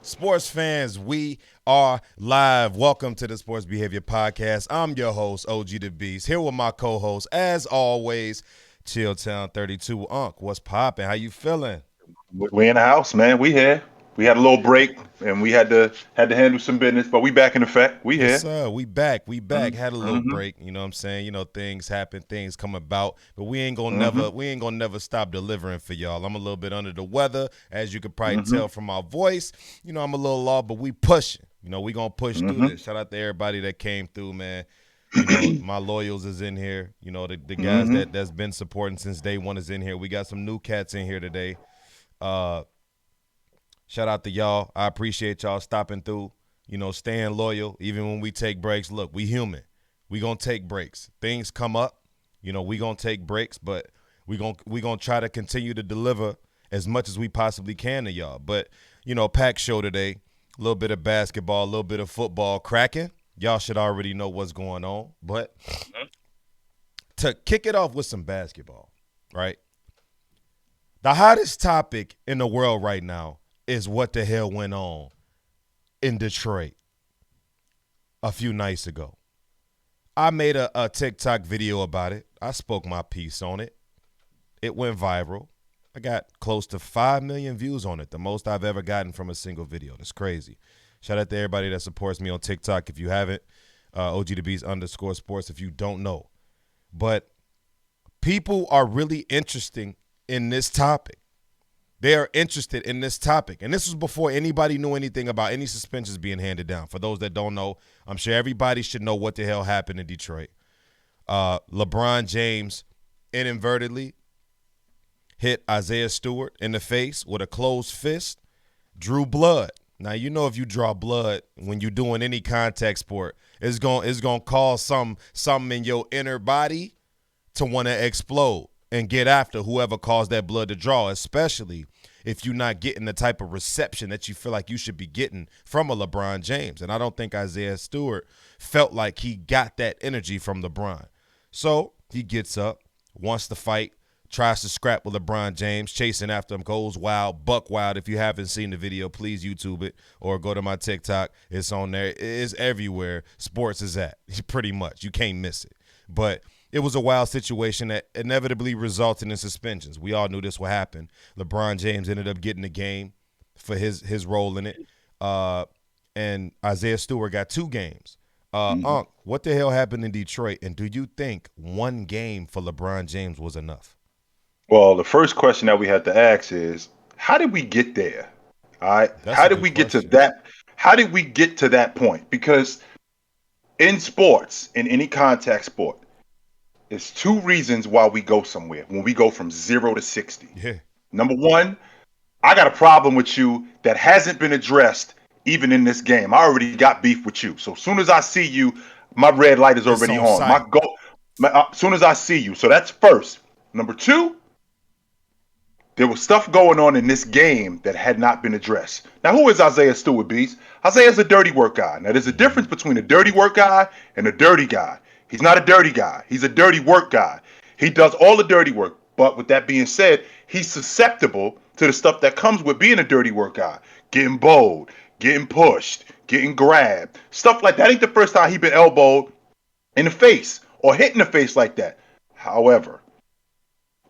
Sports fans, we are live. Welcome to the Sports Behavior Podcast. I'm your host, OG the Beast, here with my co-host, as always, Chilltown 32. Unc, what's popping? How you feeling? We in the house, man. We here. We had a little break, and we had to handle some business, but we back in effect. We Yes, here. sir. We back. We back. Had a little Mm-hmm. break. You know what I'm saying? Things happen, things come about, but we ain't gonna never Mm-hmm. we ain't gonna never stop delivering for y'all. I'm a little bit under the weather, as you could probably Mm-hmm. tell from my voice. I'm a little off, but we pushing. We gonna push through Mm-hmm. this. Shout out to everybody that came through, man. My loyals is in here. The guys Mm-hmm. that's been supporting since day one is in here. We got some new cats in here today. Uh Shout out to y'all. I appreciate y'all stopping through, staying loyal, even when we take breaks. Look, we human. We gonna take breaks. Things come up, we gonna take breaks, but we gonna try to continue to deliver as much as we possibly can to y'all. But, pack show today, a little bit of basketball, a little bit of football cracking. Y'all should already know what's going on. But to kick it off with some basketball, right? The hottest topic in the world right now is what the hell went on in Detroit a few nights ago. I made a TikTok video about it. I spoke my piece on it. It went viral. I got close to 5 million views on it, the most I've ever gotten from a single video. That's crazy. Shout out to everybody that supports me on TikTok. If you haven't, OGTheBeast_sports if you don't know. But people are really interesting in this topic. They are interested in this topic. And this was before anybody knew anything about any suspensions being handed down. For those that don't know, I'm sure everybody should know what the hell happened in Detroit. LeBron James inadvertently hit Isaiah Stewart in the face with a closed fist, drew blood. Now, if you draw blood when you're doing any contact sport, it's gonna cause something in your inner body to want to explode and get after whoever caused that blood to draw, especially if you're not getting the type of reception that you feel like you should be getting from a LeBron James. And I don't think Isaiah Stewart felt like he got that energy from LeBron. So he gets up, wants to fight, tries to scrap with LeBron James, chasing after him, goes wild, buck wild. If you haven't seen the video, please YouTube it or go to my TikTok. It's on there. It's everywhere sports is at, pretty much. You can't miss it. But it was a wild situation that inevitably resulted in suspensions. We all knew this would happen. LeBron James ended up getting the game for his role in it. And Isaiah Stewart got 2 games. Mm-hmm. Unc, what the hell happened in Detroit? And do you think one game for LeBron James was enough? Well, the first question that we had to ask is, how did we get there? All right. That's How a did good we get to question. that? How did we get to that point? Because in sports, in any contact sport, there's 2 reasons why we go somewhere when we go from 0 to 60. Yeah. Number one, I got a problem with you that hasn't been addressed even in this game. I already got beef with you. So as soon as I see you, my red light is It's already on on. My site. go. As soon as I see you. So that's first. Number two, there was stuff going on in this game that had not been addressed. Now, who is Isaiah Stewart, Beast? Isaiah's a dirty work guy. Now, there's a Mm-hmm. difference between a dirty work guy and a dirty guy. He's not a dirty guy. He's a dirty work guy. He does all the dirty work. But with that being said, he's susceptible to the stuff that comes with being a dirty work guy. Getting bold, getting pushed, getting grabbed. Stuff like that. Ain't the first time he been elbowed in the face or hit in the face like that. However,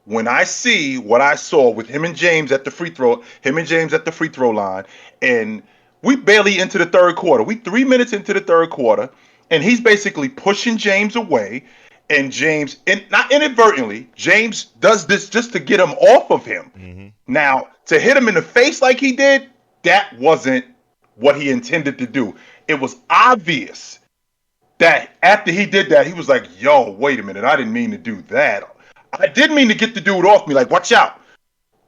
when I see what I saw with him and James at the free throw line, and we barely into the third quarter. We 3 minutes into the third quarter, and he's basically pushing James away. And James, and not inadvertently, James does this just to get him off of him. Mm-hmm. Now, to hit him in the face like he did, that wasn't what he intended to do. It was obvious that after he did that, he was like, yo, wait a minute, I didn't mean to do that. I did mean to get the dude off me, like, watch out.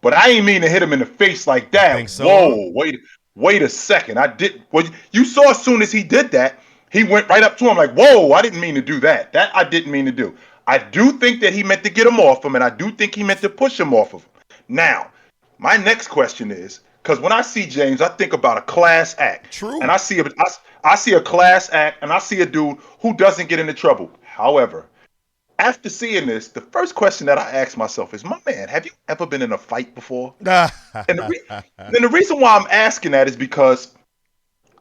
But I ain't mean to hit him in the face like You think that. so, Unc? Whoa, wait a second. I did. Well, you saw as soon as he did that, he went right up to him like, whoa, I didn't mean to do that. That I didn't mean to do. I do think that he meant to get him off him, and I do think he meant to push him off of him. Now, my next question is, because when I see James, I think about a class act, and True. I see a class act, and I see a dude who doesn't get into trouble. However, after seeing this, the first question that I ask myself is, my man, have you ever been in a fight before? And the reason why I'm asking that is because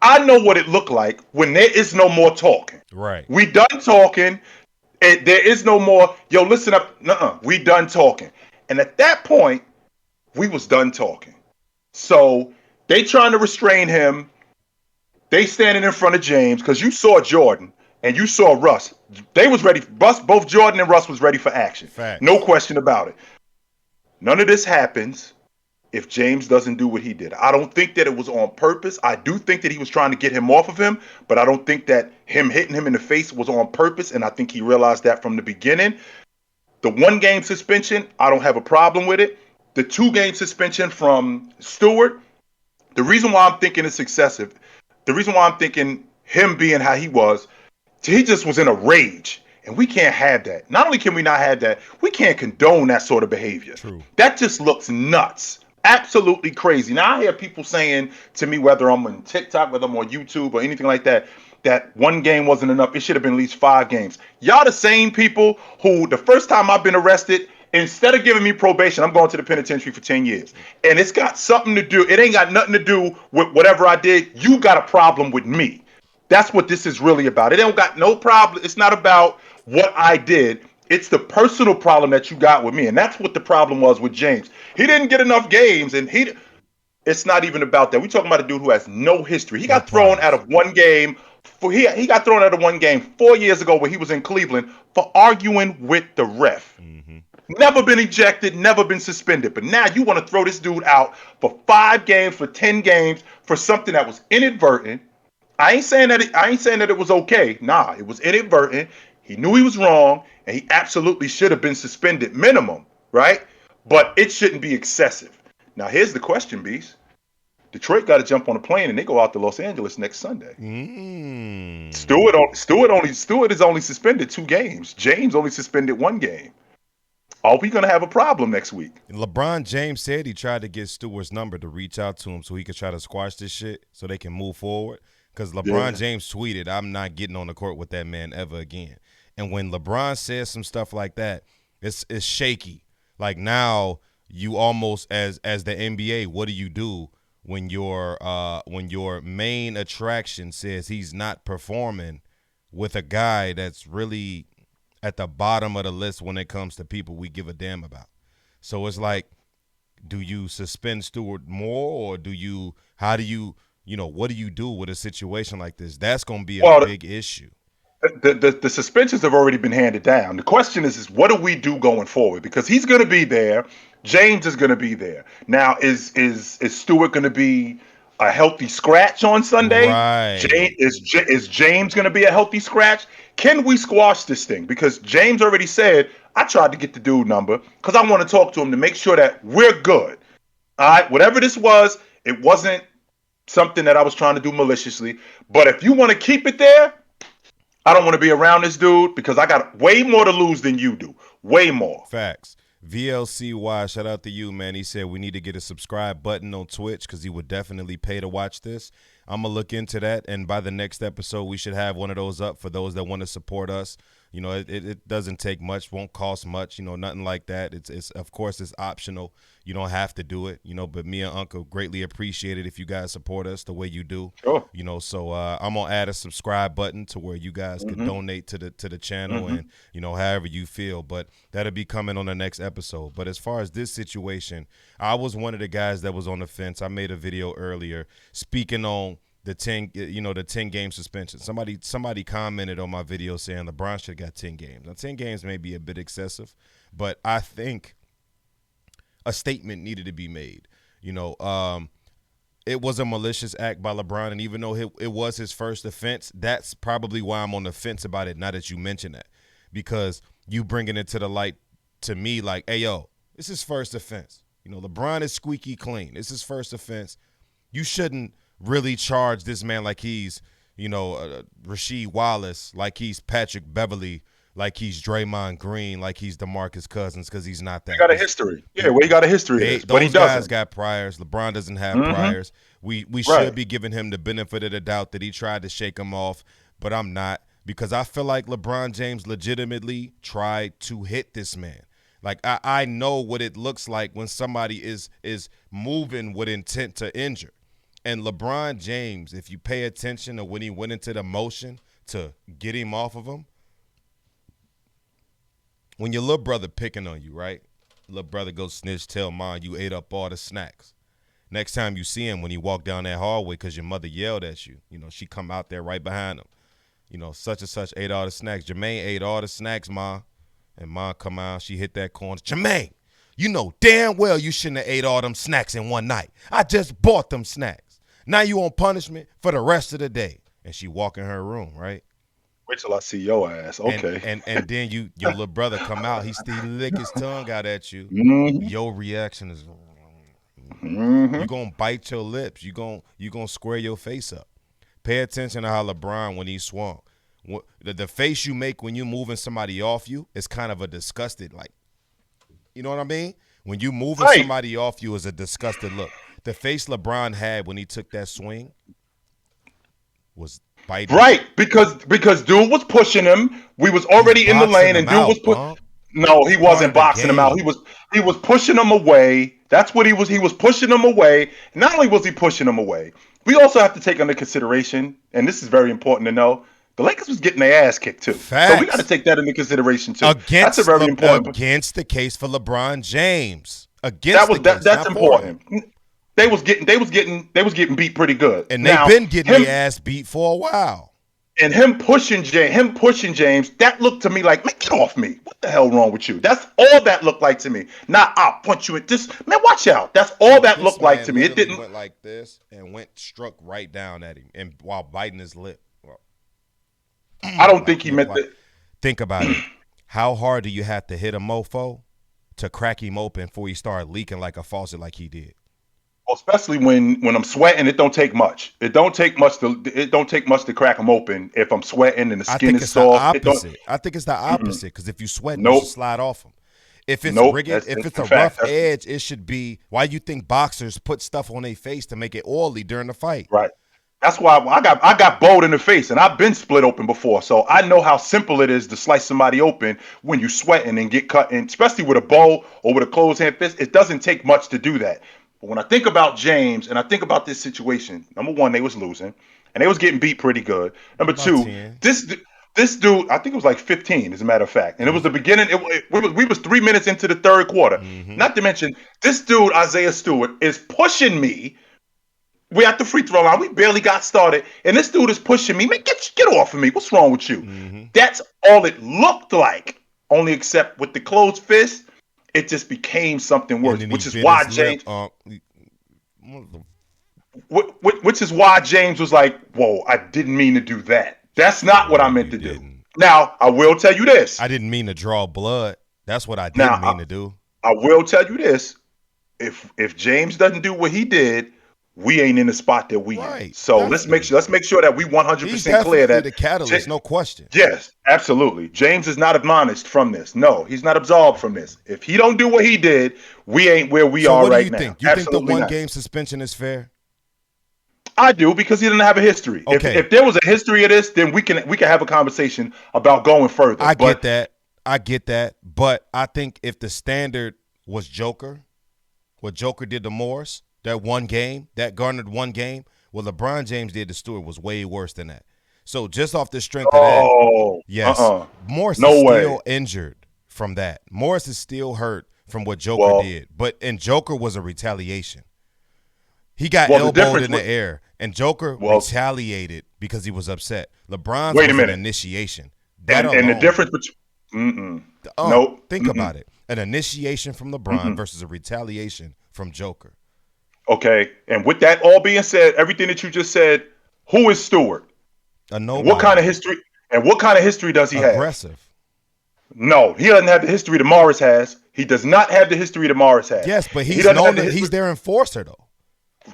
I know what it looked like when there is no more talking. Right. We done talking. There is no more. Yo, listen up. Nuh-uh. We done talking. And at that point, we was done talking. So they trying to restrain him. They standing in front of James because you saw Jordan and you saw Russ. They was ready. Both Jordan and Russ was ready for action. No Facts. question about it. None of this happens if James doesn't do what he did. I don't think that it was on purpose. I do think that he was trying to get him off of him, but I don't think that him hitting him in the face was on purpose, and I think he realized that from the beginning. The 1-game suspension, I don't have a problem with it. The 2-game suspension from Stewart, the reason why I'm thinking it's excessive, the reason why I'm thinking him being how he just was in a rage. And we can't have that. Not only can we not have that, we can't condone that sort of behavior. True. That just looks nuts. Absolutely crazy. Now, I hear people saying to me, whether I'm on TikTok, whether I'm on YouTube or anything like that, that 1 game wasn't enough. It should have been at least 5 games. Y'all the same people who the first time I've been arrested, instead of giving me probation, I'm going to the penitentiary for 10 years. And it's got something to do, it ain't got nothing to do with whatever I did. You got a problem with me. That's what this is really about. It don't got no problem. It's not about what I did. It's the personal problem that you got with me. And that's what the problem was with James. He didn't get enough games, and it's not even about that. We're talking about a dude who has no history. He got thrown out of 1 game. He got thrown out of 1 game 4 years ago when he was in Cleveland for arguing with the ref. Mm-hmm. Never been ejected, never been suspended. But now you want to throw this dude out for 5 games, for 10 games, for something that was inadvertent. I ain't saying that it was okay. Nah, it was inadvertent. He knew he was wrong, and he absolutely should have been suspended minimum, right? But it shouldn't be excessive. Now, here's the question, Beast. Detroit got to jump on a plane, and they go out to Los Angeles next Sunday. Stewart is only suspended 2 games. James only suspended 1 game. Are we going to have a problem next week? LeBron James said he tried to get Stewart's number to reach out to him so he could try to squash this shit so they can move forward. Because LeBron James tweeted, "I'm not getting on the court with that man ever again." And when LeBron says some stuff like that, it's shaky. Like now you almost as the NBA, what do you do when your main attraction says he's not performing with a guy that's really at the bottom of the list when it comes to people we give a damn about? So it's like, do you suspend Stewart more, or what do you do with a situation like this? That's going to be a big issue. The suspensions have already been handed down. The question is what do we do going forward? Because he's going to be there. James is going to be there. Now, is Stewart going to be a healthy scratch on Sunday? Right. Is James going to be a healthy scratch? Can we squash this thing? Because James already said, I tried to get the dude number because I want to talk to him to make sure that we're good. All right, whatever this was, it wasn't something that I was trying to do maliciously. But if you want to keep it there, I don't want to be around this dude because I got way more to lose than you do. Way more. Facts. VLCY, shout out to you, man. He said we need to get a subscribe button on Twitch because he would definitely pay to watch this. I'm going to look into that, and by the next episode, we should have one of those up for those that want to support us. You know, it doesn't take much, won't cost much, you know, nothing like that. It's of course, it's optional. You don't have to do it, you know, but me and Uncle greatly appreciate it if you guys support us the way you do. Sure. You know, so I'm going to add a subscribe button to where you guys can donate to the channel and, you know, however you feel. But that'll be coming on the next episode. But as far as this situation, I was one of the guys that was on the fence. I made a video earlier speaking on the 10-game suspension. Somebody commented on my video saying LeBron should have got 10 games. Now, 10 games may be a bit excessive, but I think a statement needed to be made. You know, it was a malicious act by LeBron, and even though it was his first offense, that's probably why I'm on the fence about it, now that you mention that, because you bringing it to the light to me like, hey, yo, it's his first offense. You know, LeBron is squeaky clean. It's his first offense. You shouldn't really charge this man like he's, you know, Rasheed Wallace, like he's Patrick Beverly, like he's Draymond Green, like he's DeMarcus Cousins, because he's not that. He got a history. Yeah, well, he got a history. But he doesn't. Those guys got priors. LeBron doesn't have priors. We should be giving him the benefit of the doubt that he tried to shake him off, but I'm not, because I feel like LeBron James legitimately tried to hit this man. Like, I know what it looks like when somebody is moving with intent to injure. And LeBron James, if you pay attention to when he went into the motion to get him off of him, when your little brother picking on you, right? Little brother goes snitch, tell mom you ate up all the snacks. Next time you see him when he walk down that hallway because your mother yelled at you, she come out there right behind him. Such and such ate all the snacks. Jermaine ate all the snacks, ma. And ma come out, she hit that corner. Jermaine, you know damn well you shouldn't have ate all them snacks in one night. I just bought them snacks. Now you on punishment for the rest of the day. And she walk in her room, right? Wait till I see your ass. Okay. And then your little brother come out, he still lick his tongue out at you. Mm-hmm. Your reaction is Mm-hmm. you gonna bite your lips. You gonna square your face up. Pay attention to how LeBron when he swung. The face you make when you moving somebody off you is kind of a disgusted, like, you know what I mean? When you moving somebody off you is a disgusted look. The face LeBron had when he took that swing was biting. Right, because dude was pushing him. We was already in the lane, and dude was pushing. No, he wasn't boxing him out. He was pushing him away. That's what he was. He was pushing him away. Not only was he pushing him away, we also have to take into consideration, and this is very important to know, the Lakers was getting their ass kicked too. Facts. So we got to take that into consideration too. That's a very important. Against the case for LeBron James. That's important. They was getting beat pretty good, and they've been getting their ass beat for a while. And him pushing James, that looked to me like, man, get off me. What the hell wrong with you? That's all that looked like to me. Now I'll punch you at this. Man, watch out. That's all that looked like to me. It didn't went like this and struck right down at him, and while biting his lip. Well, I don't think he meant that. Think about it. How hard do you have to hit a mofo to crack him open before he started leaking like a faucet like he did? Especially when I'm sweating, it don't take much. It don't take much to crack them open. If I'm sweating and the skin is soft, I think it's the opposite. Because if you sweat, you should slide off them. If it's if it's a rough edge, it should be. Why you think boxers put stuff on their face to make it oily during the fight? Right. That's why I got bowled in the face, and I've been split open before, so I know how simple it is to slice somebody open when you're sweating and get cut. And especially with a bow or with a closed hand fist, it doesn't take much to do that. But when I think about James and I think about this situation, number one, they was losing and they was getting beat pretty good. Number two, 10. this dude, I think it was like 15, as a matter of fact. And it was the beginning. We was 3 minutes into the third quarter. Mm-hmm. Not to mention, this dude, Isaiah Stewart, is pushing me. We're at the free throw line. We barely got started. And this dude is pushing me. Man, get off of me. What's wrong with you? Mm-hmm. That's all it looked like. Only except with the closed fist, it just became something worse, which is why James. Which is why James was like, "Whoa, I didn't mean to do that. That's not what I meant to do." Now, I will tell you this: I didn't mean to draw blood. That's what I didn't mean to do. I will tell you this: if James doesn't do what he did, we ain't in the spot that we in. So let's make sure that we 100% clear that the catalyst, no question. Yes, absolutely. James is not admonished from this. No, he's not absolved from this. If he don't do what he did, we ain't where we are right now. So what do you think? You think the one-game suspension is fair? I do, because he didn't have a history. Okay. If there was a history of this, then we can have a conversation about going further. I get that. But I think if the standard was Joker, what Joker did to Morris, that one game, that garnered one game, what LeBron James did to Stewart was way worse than that. So just off the strength of that, yes, Morris is still injured from that. Morris is still hurt from what Joker did. And Joker was a retaliation. He got elbowed in the air, and Joker retaliated because he was upset. LeBron's was an initiation. And the difference between think about it. An initiation from LeBron versus a retaliation from Joker. Okay, and with that all being said, everything that you just said, who is Stewart? A nobody. What kind of history? And what kind of history does he have? Aggressive. No, he doesn't have the history that Morris has. He does not have the history that Morris has. Yes, but he's their enforcer though.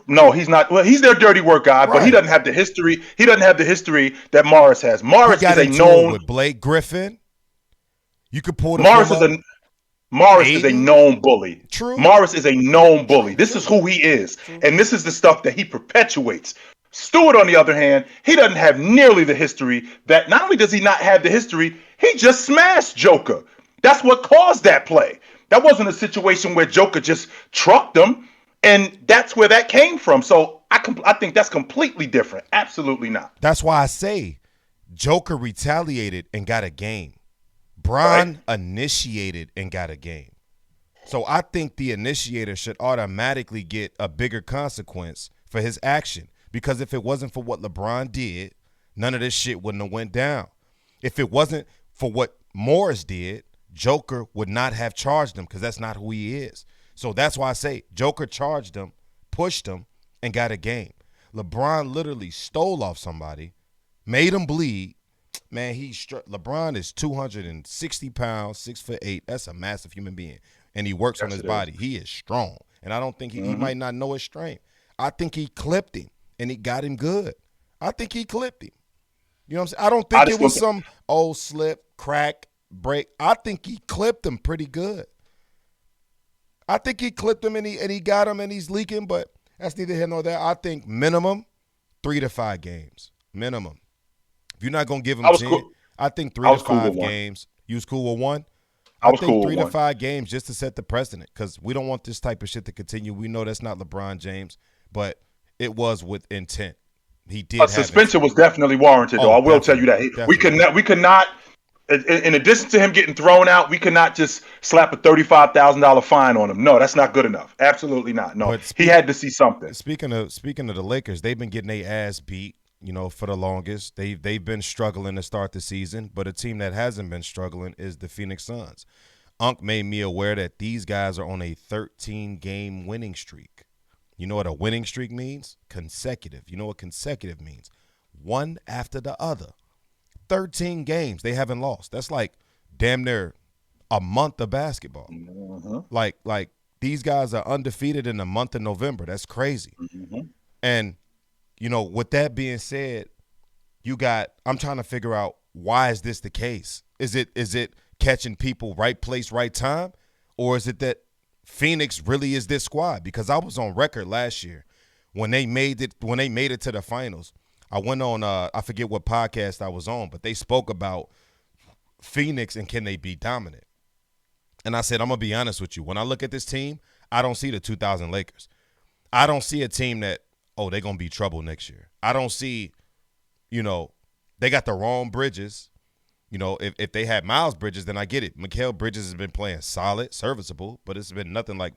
No, he's not. Well, he's their dirty work guy, but he doesn't have the history. He doesn't have the history that Morris has. Morris is a known with Blake Griffin. You could pull the Morris is a known bully. True. Morris is a known bully. This is who he is. True. And this is the stuff that he perpetuates. Stewart, on the other hand, he doesn't have nearly the history that not only does he not have the history, he just smashed Joker. That's what caused that play. That wasn't a situation where Joker just trucked him. And that's where that came from. So I think that's completely different. Absolutely not. That's why I say Joker retaliated and got a game. Right? Bron initiated and got a game. So I think the initiator should automatically get a bigger consequence for his action. Because if it wasn't for what LeBron did, none of this shit wouldn't have went down. If it wasn't for what Morris did, Joker would not have charged him because that's not who he is. So that's why I say Joker charged him, pushed him, and got a game. LeBron literally stole off somebody, made him bleed. Man, LeBron is 260 pounds, 6'8". That's a massive human being. And he works on his body. He is strong. And I don't think he might not know his strength. I think he clipped him and he got him good. I think he clipped him. You know what I'm saying? I don't think it was some old slip, crack, break. I think he clipped him pretty good. I think he clipped him and he got him and he's leaking, but that's neither here nor there. I think minimum 3 to 5 games. Minimum. If you're not going to give him 10, cool. I think 3 to 5 games. You was cool with 1? I think 3 to 5 games just to set the precedent because we don't want this type of shit to continue. We know that's not LeBron James, but it was with intent. He did. A suspension was definitely warranted, though. I will tell you that we could not. In addition to him getting thrown out, we could not just slap a $35,000 fine on him. No, that's not good enough. Absolutely not. No, he had to see something. Speaking of the Lakers, they've been getting their ass beat. You know, for the longest, they've been struggling to start the season, but a team that hasn't been struggling is the Phoenix Suns. Unc made me aware that these guys are on a 13-game winning streak. You know what a winning streak means? Consecutive. You know what consecutive means? One after the other. 13 games they haven't lost. That's like damn near a month of basketball. Mm-hmm. Like these guys are undefeated in the month of November. That's crazy. Mm-hmm. And you know, with that being said, I'm trying to figure out why is this the case? Is it catching people right place, right time? Or is it that Phoenix really is this squad? Because I was on record last year when they made it to the finals. I went on I forget what podcast I was on, but they spoke about Phoenix and can they be dominant. And I said, I'm going to be honest with you. When I look at this team, I don't see the 2000 Lakers. I don't see a team that, they're going to be trouble next year. I don't see, they got the wrong Bridges. You know, if they had Miles Bridges, then I get it. Mikal Bridges has been playing solid, serviceable, but it's been nothing like,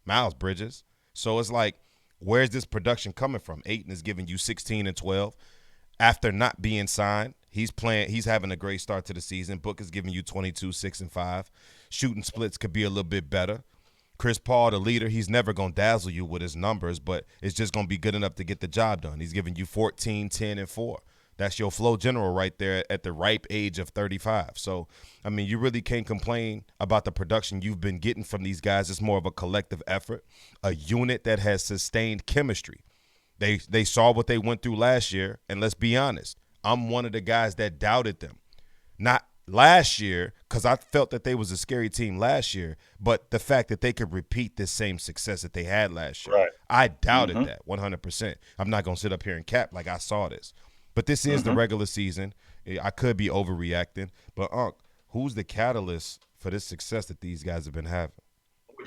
Miles Bridges. So it's like, where's this production coming from? Ayton is giving you 16 and 12. After not being signed, he's having a great start to the season. Book is giving you 22, 6, and 5. Shooting splits could be a little bit better. Chris Paul, the leader, he's never going to dazzle you with his numbers, but it's just going to be good enough to get the job done. He's giving you 14, 10, and 4. That's your flow general right there at the ripe age of 35. So, I mean, you really can't complain about the production you've been getting from these guys. It's more of a collective effort, a unit that has sustained chemistry. They saw what they went through last year, and let's be honest, I'm one of the guys that doubted them. Not last year, because I felt that they was a scary team last year, but the fact that they could repeat this same success that they had last year, right. I doubted that 100%. I'm not going to sit up here and cap like I saw this. But this is the regular season. I could be overreacting. But, Unc, who's the catalyst for this success that these guys have been having?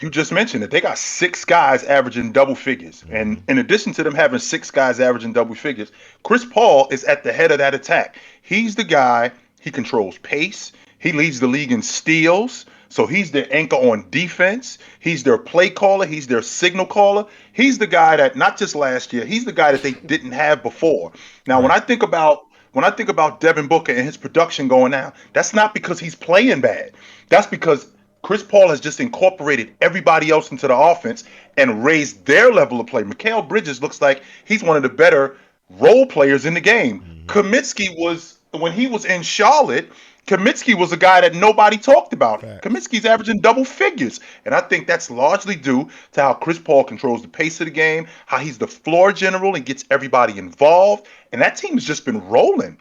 You just mentioned it. They got 6 guys averaging double figures. Mm-hmm. And in addition to them having 6 guys averaging double figures, Chris Paul is at the head of that attack. He's the guy. He controls pace. He leads the league in steals. So he's their anchor on defense. He's their play caller. He's their signal caller. He's the guy that, not just last year, he's the guy that they didn't have before. Now, when I think about Devin Booker and his production going now, that's not because he's playing bad. That's because Chris Paul has just incorporated everybody else into the offense and raised their level of play. Mikal Bridges looks like he's one of the better role players in the game. Mm-hmm. Kaminsky was, when he was in Charlotte, Kaminsky was a guy that nobody talked about. Fact. Kaminsky's averaging double figures. And I think that's largely due to how Chris Paul controls the pace of the game, how he's the floor general and gets everybody involved. And that team has just been rolling.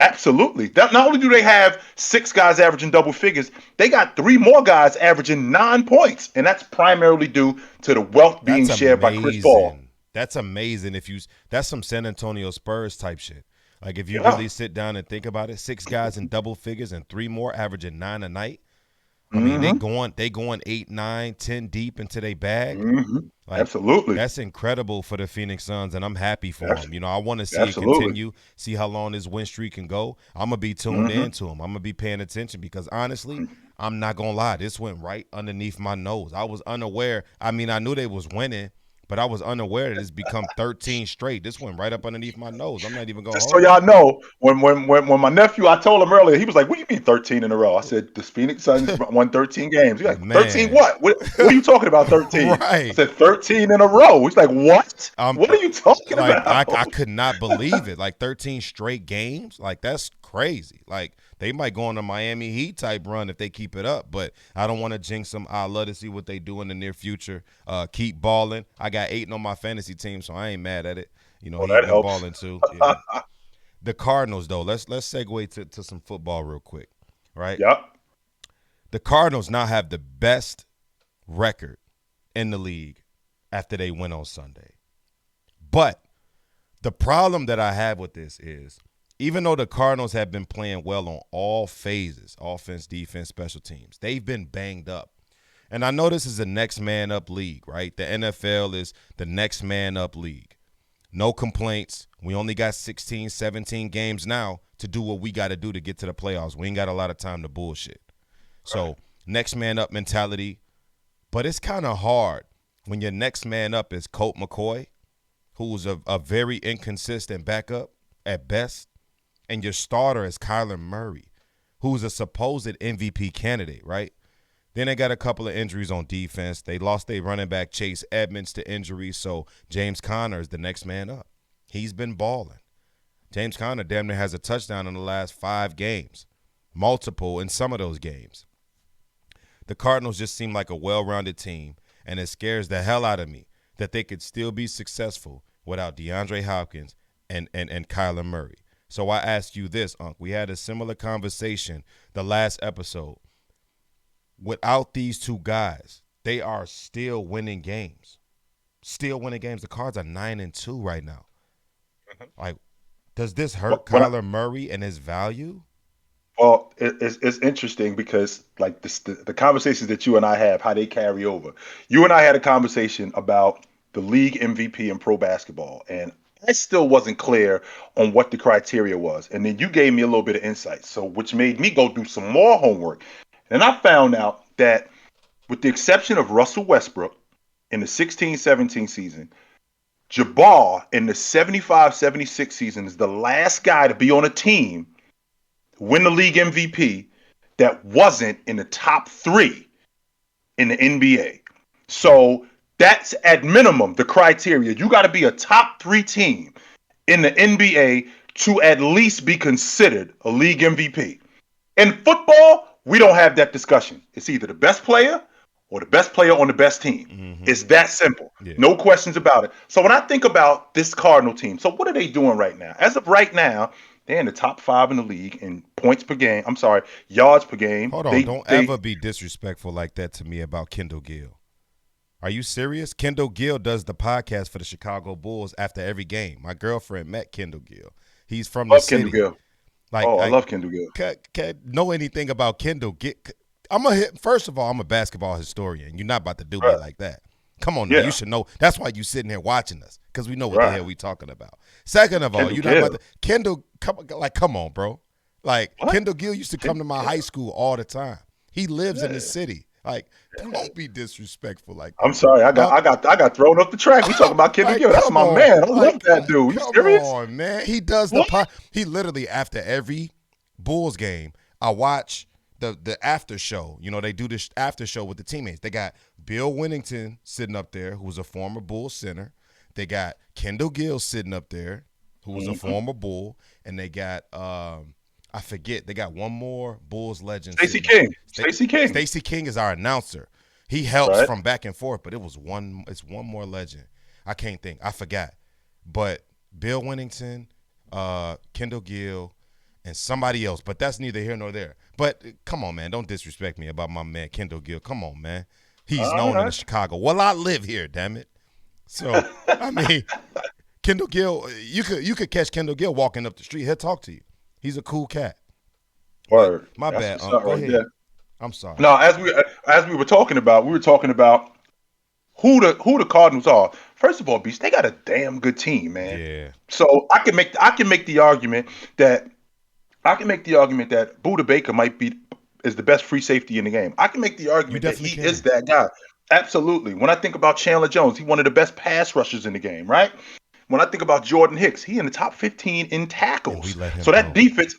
Absolutely. Not only do they have 6 guys averaging double figures, they got 3 more guys averaging 9 points. And that's primarily due to the wealth being shared by Chris Paul. That's amazing. That's some San Antonio Spurs type shit. Like, if you really sit down and think about it, 6 guys in double figures and 3 more averaging 9 a night. I mean, they Mm-hmm. going 8, 9, 10 deep into their bag. Mm-hmm. Like, Absolutely. that's incredible for the Phoenix Suns, and I'm happy for Abs- them. I want to see it Absolutely. continue, see how long this win streak can go. I'm going to be tuned Mm-hmm. in to them. I'm going to be paying attention because, honestly, I'm not going to lie. This went right underneath my nose. I was unaware. I mean, I knew they was winning, but I was unaware that it's become 13 straight. This went right up underneath my nose. I'm not even going to Just so hold you. y'all know, when my nephew, I told him earlier, he was like, "What do you mean 13 in a row?" I said, "The Phoenix Suns won 13 games." He's like, "13 Man. what? What are you talking about? 13?" I Right. said, "13 in a row." He's like, "What? I'm What are you talking like about?" I could not believe it. Like 13 straight games. Like that's crazy. Like they might go on a Miami Heat type run if they keep it up, but I don't want to jinx them. I love to see what they do in the near future. Keep balling. I got Aiden on my fantasy team, so I ain't mad at it. Oh, He that been helps. balling too. Yeah. The Cardinals though. Let's segue to some football real quick. Right? Yep. The Cardinals now have the best record in the league after they win on Sunday. But the problem that I have with this is even though the Cardinals have been playing well on all phases, offense, defense, special teams, they've been banged up. And I know this is a next man up league, right? The NFL is the next man up league. No complaints. We only got 16, 17 games now to do what we got to do to get to the playoffs. We ain't got a lot of time to bullshit. So, next man up mentality. But it's kind of hard when your next man up is Colt McCoy, who's a very inconsistent backup at best, and your starter is Kyler Murray, who's a supposed MVP candidate, right? Then they got a couple of injuries on defense. They lost their running back Chase Edmonds to injury, so James Conner is the next man up. He's been balling. James Conner damn near has a touchdown in the last 5 games, multiple in some of those games. The Cardinals just seem like a well-rounded team, and it scares the hell out of me that they could still be successful without DeAndre Hopkins and Kyler Murray. So I ask you this, Unc. We had a similar conversation the last episode. Without these two guys, they are still winning games. Still winning games. The Cards are 9-2 right now. Like, does this hurt When I, Kyler Murray and his value? Well, it's interesting because like the conversations that you and I have, how they carry over. You and I had a conversation about the league MVP in pro basketball, and I still wasn't clear on what the criteria was. And then you gave me a little bit of insight, so which made me go do some more homework. And I found out that with the exception of Russell Westbrook in the 16-17 season, Jabbar in the 75-76 season is the last guy to be on a team win the league MVP that wasn't in the top 3 in the NBA. So that's at minimum the criteria. You got to be a top 3 team in the NBA to at least be considered a league MVP. In football, we don't have that discussion. It's either the best player or the best player on the best team. Mm-hmm. It's that simple. Yeah. No questions about it. So when I think about this Cardinal team, so what are they doing right now? As of right now, they're in the top 5 in the league in points per game. I'm sorry, yards per game. Hold on. Don't ever be disrespectful like that to me about Kendall Gill. Are you serious? Kendall Gill does the podcast for the Chicago Bulls after every game. My girlfriend met Kendall Gill. He's from the Love city. Kendall Gill. Like, I love Kendall Gill. Can know anything about Kendall? First of all, I'm a basketball historian. You're not about to do me like that. Come on now, you should know. That's why you sitting here watching us because we know what the hell we talking about. Second of all, you're not about to Kendall. Come on, bro. Like what? Kendall Gill used to come to my high school all the time. He lives in the city. Like, don't be disrespectful like that. I'm sorry, I got thrown off the track. We talking about Kendall Gill. That's my man. I love that dude. You serious? Come on, man. He does he literally after every Bulls game, I watch the after show. They do this after show with the teammates. They got Bill Winnington sitting up there, who was a former Bulls center. They got Kendall Gill sitting up there, who was a former Bull, and they got I forget. They got one more Bulls legend. Stacey King. Stacey King is our announcer. He helps from back and forth, but it's one more legend. I can't think. I forgot. But Bill Winnington, Kendall Gill, and somebody else. But that's neither here nor there. But come on, man. Don't disrespect me about my man Kendall Gill. Come on, man. He's known in Chicago. Well, I live here, damn it. So, I mean, Kendall Gill, you could catch Kendall Gill walking up the street. He'll talk to you. He's a cool cat. Word. My That's bad. Go ahead. I'm sorry. Now, as we were talking about, who the Cardinals are. First of all, Beast, they got a damn good team, man. Yeah, So I can make the argument that Buda Baker is the best free safety in the game. I can make the you argument that definitely he is can. that guy. Absolutely. When I think about Chandler Jones, he's one of the best pass rushers in the game, right? When I think about Jordan Hicks, he in the top 15 in And we tackles. let him So that go. defense,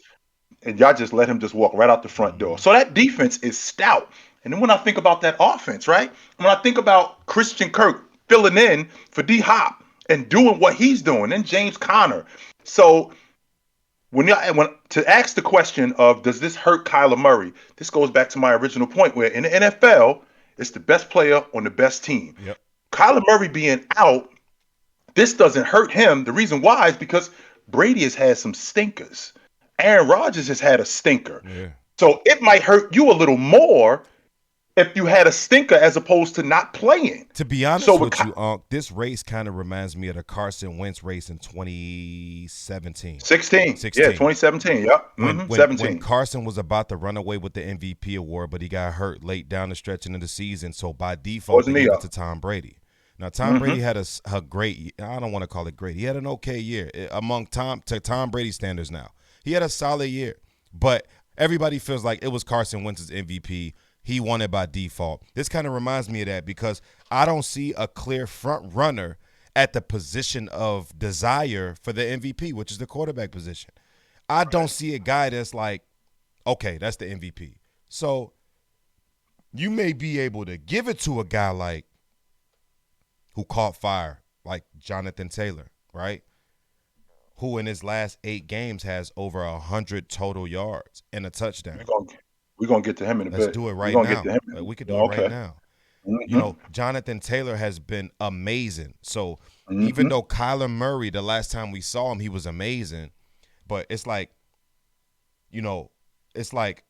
and y'all just let him just walk right out the front door. Hmm. So that defense is stout. And then when I think about that offense, right? When I think about Christian Kirk filling in for D Hop and doing what he's doing, and James Conner. So when to ask the question of does this hurt Kyler Murray, this goes back to my original point where in the NFL, it's the best player on the best team. Yep. Kyler Murray being out, this doesn't hurt him. The reason why is because Brady has had some stinkers. Aaron Rodgers has had a stinker. Yeah. So it might hurt you a little more if you had a stinker as opposed to not playing. To be So honest with with you, this race kind of reminds me of the Carson Wentz race in 2017. 16, yeah, 16. 2017, yep, When 17. Carson was about to run away with the MVP award, but he got hurt late down the stretch into the season, so by default Wasn't they me gave it up. to Tom Brady. Now Tom Brady Mm-hmm. had a great. I don't want to call it great. He had an okay year among Tom Brady standards. Now he had a solid year, but everybody feels like it was Carson Wentz's MVP. He won it by default. This kind of reminds me of that because I don't see a clear front runner at the position of desire for the MVP, which is the quarterback position. I don't see a guy that's like, okay, that's the MVP. So you may be able to give it to a guy like who caught fire, like Jonathan Taylor, right? Who in his last 8 games has over 100 total yards and a touchdown. We're gonna we're gonna get to him in a Let's bit. do it We're right gonna get to now. him. Like we could do it right Okay. now. You Mm-hmm. know, Jonathan Taylor has been amazing. So even Mm-hmm. though Kyler Murray, the last time we saw him, he was amazing, but you know, it's like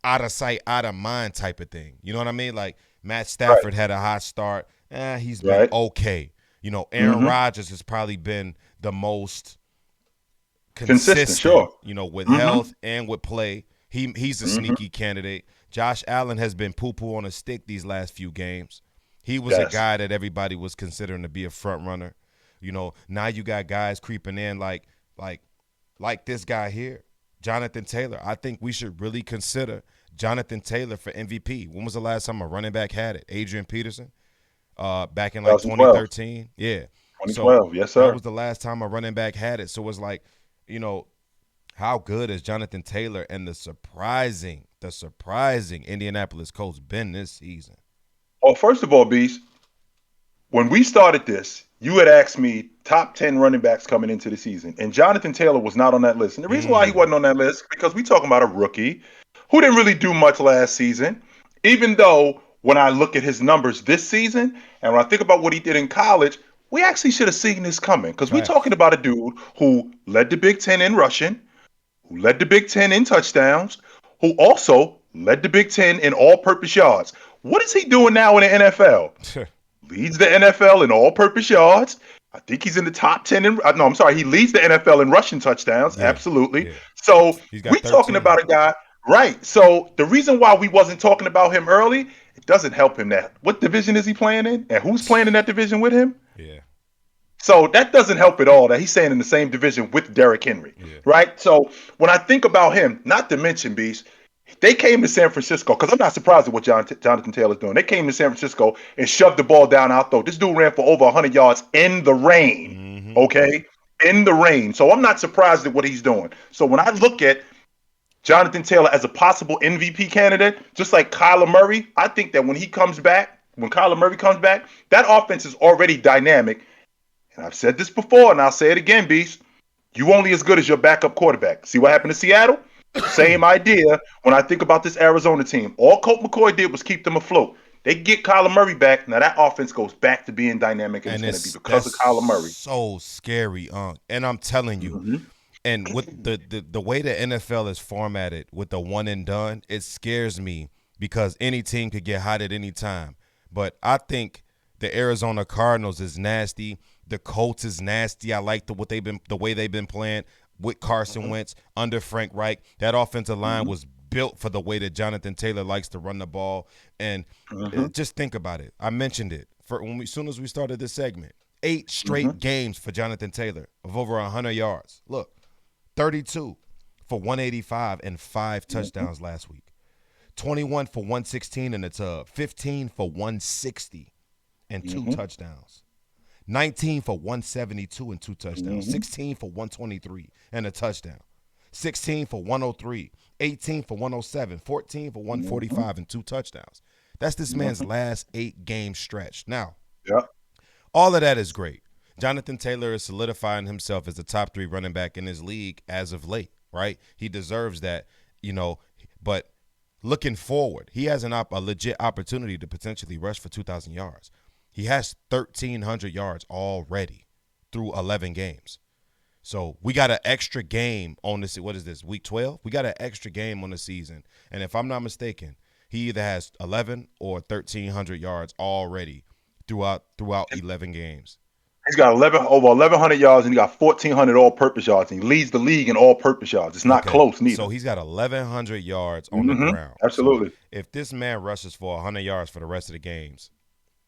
out of sight, out of mind type of thing. You know what I mean? Like Matt Right. Stafford had a hot start. He's been Right. okay. You know, Aaron Mm-hmm. Rodgers has probably been the most Consistent. consistent, Sure. with Mm-hmm. health and with play. He's a Mm-hmm. sneaky candidate. Josh Allen has been poo-poo on a stick these last few games. He was a Yes. guy that everybody was considering to be a front runner. Now you got guys creeping in like like this guy here, Jonathan Taylor. I think we should really consider Jonathan Taylor for MVP. When was the last time a running back had it? Adrian Peterson, back in like 2012. 2013. Yeah. So 2012. Yes, that sir. was the last time a running back had it. So it's like, you know, how good is Jonathan Taylor and the surprising Indianapolis Colts been this season? Well, first of all, Beast, when we started this, you had asked me top 10 running backs coming into the season, and Jonathan Taylor was not on that list. And the reason why he Mm. wasn't on that list because we talking about a rookie who didn't really do much last season. Even though when I look at his numbers this season and when I think about what he did in college, we actually should have seen this coming because we're talking Facts. about a dude who led the Big Ten in rushing, who led the Big Ten in touchdowns, who also led the Big Ten in all-purpose yards. What is he doing now in the NFL? Leads the NFL in all-purpose yards. I think he's in the top 10 in no, I'm sorry, he leads the NFL in rushing touchdowns, Yeah. absolutely. Yeah. So, He's we got talking 13. about a guy, right? So, the reason why we wasn't talking about him early, it doesn't help him that what division is he playing in and who's playing in that division with him? Yeah. So, that doesn't help at all that he's staying in the same division with Derrick Henry, Yeah. right? So, when I think about him, not to mention Beast, they came to San Francisco because I'm not surprised at what Jonathan Taylor's doing. They came to San Francisco and shoved the ball down our throat. This dude ran for over 100 yards in the rain, Mm-hmm. okay? In the rain. So I'm not surprised at what he's doing. So when I look at Jonathan Taylor as a possible MVP candidate, just like Kyler Murray, I think that when Kyler Murray comes back, that offense is already dynamic. And I've said this before, and I'll say it again, Beast. You only as good as your backup quarterback. See what happened to Seattle? Same idea when I think about this Arizona team. All Colt McCoy did was keep them afloat. They get Kyler Murray back. Now that offense goes back to being dynamic, and it's And going to be it's because that's of Kyler Murray. so scary, and I'm telling you, Mm-hmm. and with the way the NFL is formatted with the one and done, it scares me because any team could get hot at any time. But I think the Arizona Cardinals is nasty. The Colts is nasty. I like the way they've been playing with Carson Mm-hmm. Wentz under Frank Reich. That offensive line Mm-hmm. was built for the way that Jonathan Taylor likes to run the ball. And just think about it. I mentioned it as soon as we started this segment. 8 straight games for Jonathan Taylor of over 100 yards. Look, 32 for 185 and 5 touchdowns last week. 21 for 116 in the tub. 15 for 160 and 2 touchdowns. 19 for 172 and 2 touchdowns. 16 for 123 and a touchdown. 16 for 103. 18 for 107. 14 for 145 and 2 touchdowns. That's this man's last 8-game stretch. Now, all of that is great. Jonathan Taylor is solidifying himself as the top 3 running back in his league as of late, right? He deserves that, but looking forward, he has a legit opportunity to potentially rush for 2,000 yards. He has 1,300 yards already through 11 games. So we got an extra game on this. What is this, week 12? We got an extra game on the season. And if I'm not mistaken, he either has 11 or 1,300 yards already throughout 11 games. He's got over 1,100 yards, and he got 1,400 all-purpose yards, and he leads the league in all-purpose yards. It's not close, neither. So he's got 1,100 yards on the ground. Absolutely. So if this man rushes for 100 yards for the rest of the games,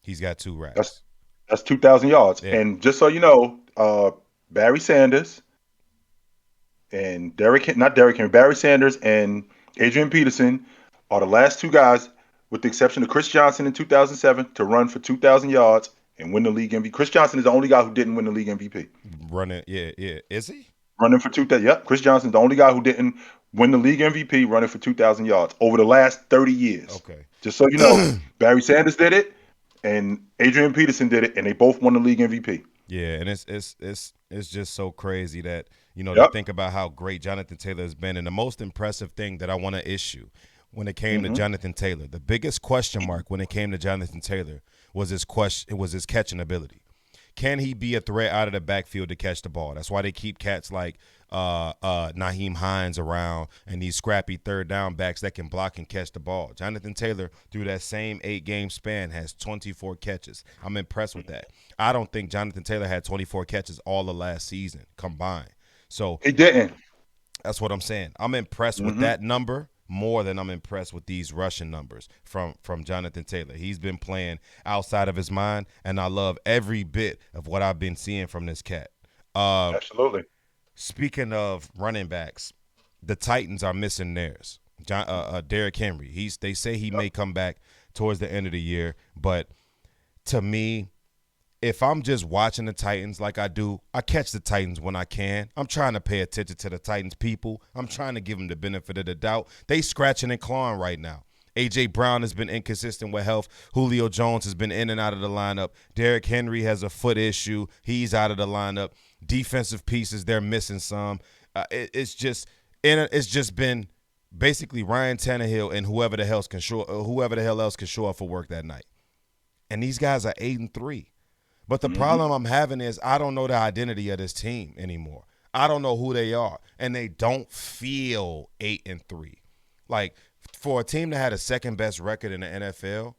he's got 2 racks. That's 2,000 yards. Yeah. And just so you know, Barry Sanders and Barry Sanders and Adrian Peterson are the last 2 guys, with the exception of Chris Johnson in 2007, to run for 2,000 yards and win the league MVP. Chris Johnson is the only guy who didn't win the league MVP. Running, yeah. Is he? Running for 2,000. Yep. Chris Johnson's the only guy who didn't win the league MVP running for 2,000 yards over the last 30 years. Okay. Just so you know, Barry Sanders did it, and Adrian Peterson did it, and they both won the league MVP. Yeah, and it's just so crazy that, to think about how great Jonathan Taylor has been. And the most impressive thing that I want to issue when it came to Jonathan Taylor, the biggest question mark when it came to Jonathan Taylor was his catching ability. Can he be a threat out of the backfield to catch the ball? That's why they keep cats like Nyheim Hines around and these scrappy third down backs that can block and catch the ball. Jonathan Taylor, through that same 8-game span, has 24 catches. I'm impressed with that. I don't think Jonathan Taylor had 24 catches all of last season combined. So he didn't. That's what I'm saying. I'm impressed with that number more than I'm impressed with these rushing numbers from Jonathan Taylor. He's been playing outside of his mind, and I love every bit of what I've been seeing from this cat. Absolutely. Speaking of running backs, the Titans are missing theirs. Derrick Henry. They say he may come back towards the end of the year, but to me, if I'm just watching the Titans like I do, I catch the Titans when I can. I'm trying to pay attention to the Titans people. I'm trying to give them the benefit of the doubt. They scratching and clawing right now. A.J. Brown has been inconsistent with health. Julio Jones has been in and out of the lineup. Derrick Henry has a foot issue. He's out of the lineup. Defensive pieces, they're missing some. It's just been basically Ryan Tannehill and whoever the hell else can show up for work that night. And these guys are 8-3. But the problem I'm having is I don't know the identity of this team anymore. I don't know who they are, and they don't feel 8-3. Like, for a team that had a second-best record in the NFL,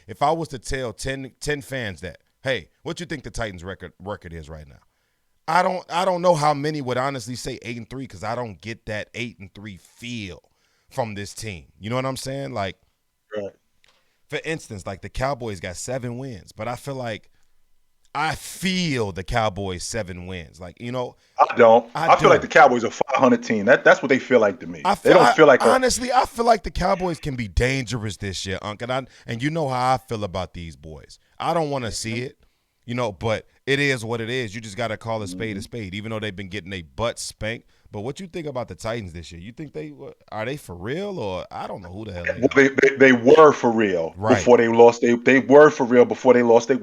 if I was to tell 10 fans that, hey, what you think the Titans record is right now? I don't know how many would honestly say 8-3 because I don't get that 8-3 feel from this team. You know what I'm saying? Like, right. For instance, like the Cowboys got 7 wins, but I feel the Cowboys 7 wins. Like, I don't. I feel like the Cowboys are a 500 team. That's what they feel like to me. They don't feel like honestly, I feel like the Cowboys can be dangerous this year, Unc. And you know how I feel about these boys. I don't want to see it, but it is what it is. You just got to call a spade, even though they've been getting their butts spanked. But what you think about the Titans this year? You think are they for real, or I don't know who the hell they are. They were for real before they lost. They were for real before they lost their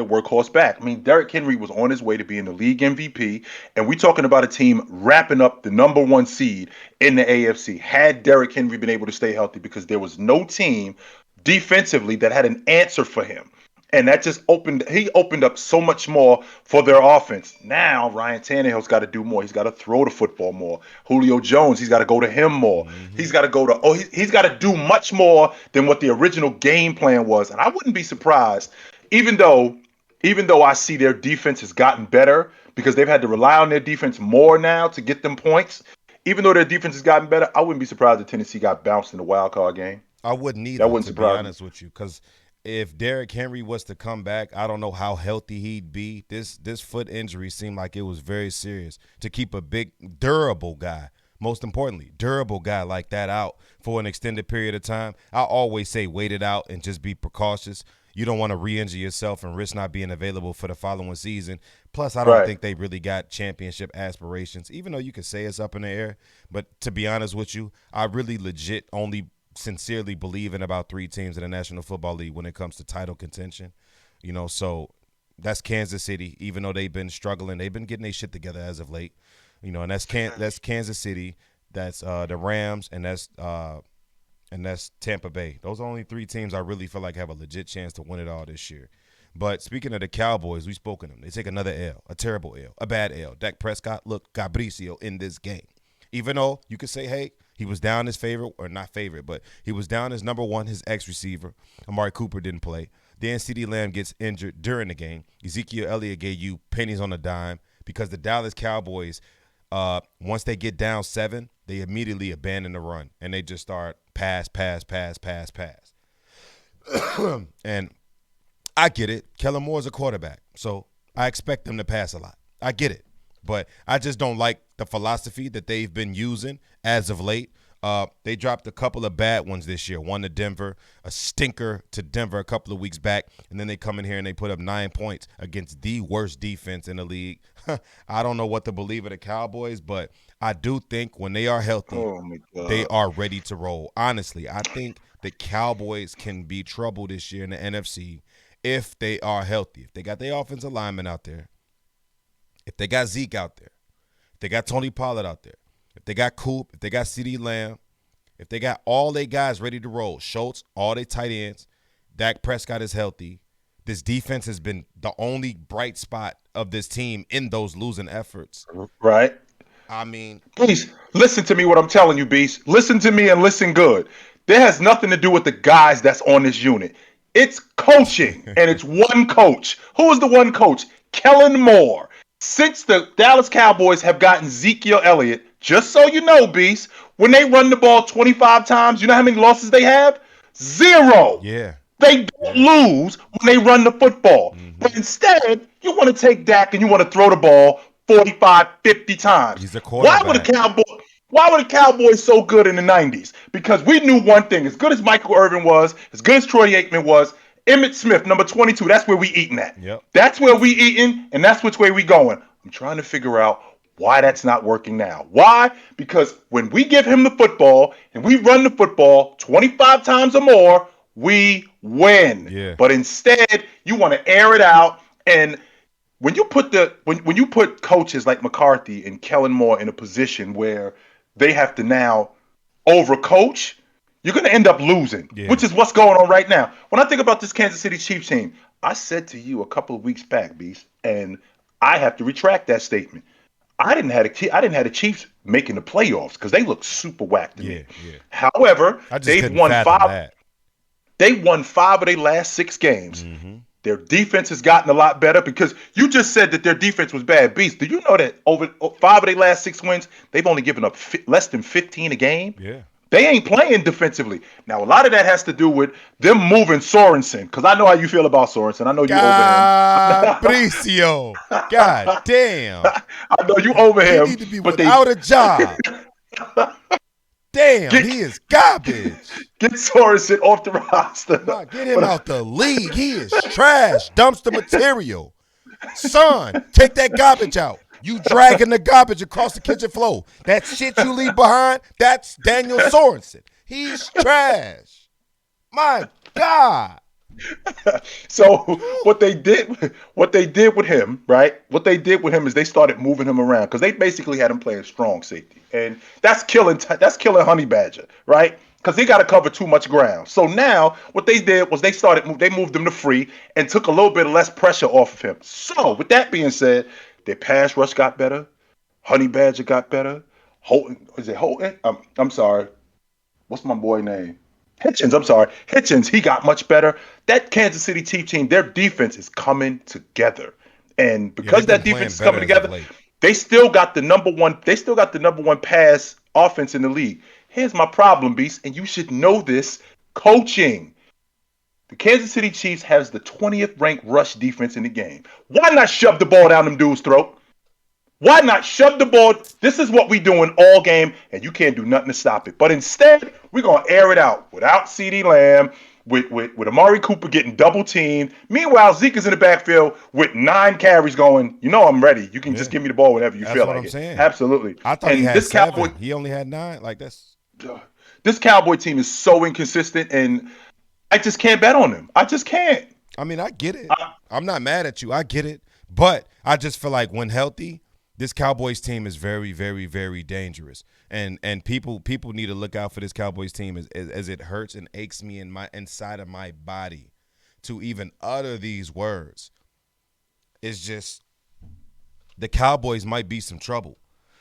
workhorse back. I mean, Derrick Henry was on his way to being the league MVP, and we're talking about a team wrapping up the number 1 seed in the AFC. Had Derrick Henry been able to stay healthy, because there was no team defensively that had an answer for him. And that just opened up so much more for their offense. Now, Ryan Tannehill's got to do more. He's got to throw the football more. Julio Jones, he's got to go to him more. He's got to he's got to do much more than what the original game plan was. And I wouldn't be surprised, even though I see their defense has gotten better because they've had to rely on their defense more now to get them points. even though their defense has gotten better, I wouldn't be surprised if Tennessee got bounced in the wild card game. I wouldn't That either, wouldn't to be surprise me. honest with you, because if Derrick Henry was to come back, I don't know how healthy he'd be. This foot injury seemed like it was very serious. To keep a big, durable guy, most importantly, durable guy like that out for an extended period of time, I always say wait it out and just be precautious. You don't want to re-injure yourself and risk not being available for the following season. Plus, I don't Right. think they really got championship aspirations, even though you could say it's up in the air. But to be honest with you, I really legit only sincerely believe in about 3 teams in the National Football League when it comes to title contention. So that's Kansas City. Even though they've been struggling, they've been getting their shit together as of late. And that's Kansas City, that's the Rams, and that's Tampa Bay. Those are only 3 teams I really feel like have a legit chance to win it all this year. But speaking of the Cowboys, we spoke of them. They take another L, a terrible L, a bad L. Dak Prescott looked Gabricio in this game. Even though you could say, hey, he was down his favorite, or not favorite, but he was down his number one, his ex-receiver. Amari Cooper didn't play. Then CeeDee Lamb gets injured during the game. Ezekiel Elliott gave you pennies on a dime because the Dallas Cowboys, once they get down 7, they immediately abandon the run, and they just start pass. And I get it. Kellen Moore's a quarterback, so I expect them to pass a lot. I get it. But I just don't like the philosophy that they've been using as of late. They dropped a couple of bad ones this year. One to Denver, a stinker to Denver a couple of weeks back, and then they come in here and they put up 9 points against the worst defense in the league. I don't know what to believe of the Cowboys, but I do think when they are healthy, Oh my God. they are ready to roll. Honestly, I think the Cowboys can be trouble this year in the NFC if they are healthy. If they got their offensive linemen out there, if they got Zeke out there, if they got Tony Pollard out there, if they got Coop, if they got CeeDee Lamb, if they got all their guys ready to roll, Schultz, all their tight ends, Dak Prescott is healthy. This defense has been the only bright spot of this team in those losing efforts. Right. I mean, Please listen to me. What I'm telling you, Beast. Listen to me and listen good. That has nothing to do with the guys that's on this unit. It's coaching, and it's one coach. Who is the one coach? Kellen Moore. Since the Dallas Cowboys have gotten Ezekiel Elliott, just so you know, Beast, when they run the ball 25 times, you know how many losses they have? 0. yeah. They don't lose when they run the football. But instead, you want to take Dak and you want to throw the ball 45, 50 times. He's a quarterback. Why were the Cowboys so good in the 90s? Because we knew one thing. As good as Michael Irvin was, as good as Troy Aikman was, Emmitt Smith, number 22, that's where we eating at. Yep. That's where we eating, and that's which way we going. I'm trying to figure out why that's not working now. Why? Because when we give him the football and we run the football 25 times or more, we win. Yeah. But instead, you want to air it out. And when you put when you put coaches like McCarthy and Kellen Moore in a position where they have to now overcoach, you're going to end up losing, which is what's going on right now. When I think about this Kansas City Chiefs team, I said to you a couple of weeks back, Beast, and I have to retract that statement. I didn't have the Chiefs making the playoffs because they look super whack to me. Yeah. However, they've won 5. That. They won 5 of their last 6 games. Mm-hmm. Their defense has gotten a lot better because you just said that their defense was bad. Beast, do you know that over 5 of their last 6 wins, they've only given up less than 15 a game? Yeah. They ain't playing defensively. Now, a lot of that has to do with them moving Sorensen, because I know how you feel about Sorensen. I know you over him. God damn. I know you over him. He need to be without a job. Damn, he is garbage. Get Sorensen off the roster. Get him out the league. He is trash, dumpster material. Son, take that garbage out. You dragging the garbage across the kitchen floor. That shit you leave behind, that's Daniel Sorensen. He's trash. My God. So what they did with him, right? What they did with him is they started moving him around because they basically had him playing strong safety, and that's killing Honey Badger, right? Because they got to cover too much ground. So now what they did was they moved him to free and took a little bit less pressure off of him. So with that being said, their pass rush got better. Honey Badger got better. Holton, is it Holton? I'm sorry. What's my boy name? Hitchens, I'm sorry. Hitchens, he got much better. That Kansas City Chiefs team, their defense is coming together. And because that defense is coming together, They still got the number one. They still got the number one pass offense in the league. Here's my problem, Beast, and you should know this: coaching. The Kansas City Chiefs has the 20th ranked rush defense in the game. Why not shove the ball down them dudes' throat? Why not shove the ball? This is what we doing all game, and you can't do nothing to stop it. But instead, we're gonna air it out without CeeDee Lamb, with Amari Cooper getting double teamed. Meanwhile, Zeke is in the backfield with 9 carries going. You know I'm ready. You can just give me the ball whenever you feel like it. That's what I'm saying. Absolutely. I thought he had 7. He only had 9. Like this Cowboy team is so inconsistent, and I just can't bet on them. I just can't. I mean, I get it. I'm not mad at you. I get it. But I just feel like when healthy, this Cowboys team is very, very, very dangerous, and people need to look out for this Cowboys team as it hurts and aches me inside of my body to even utter these words. It's just the Cowboys might be some trouble.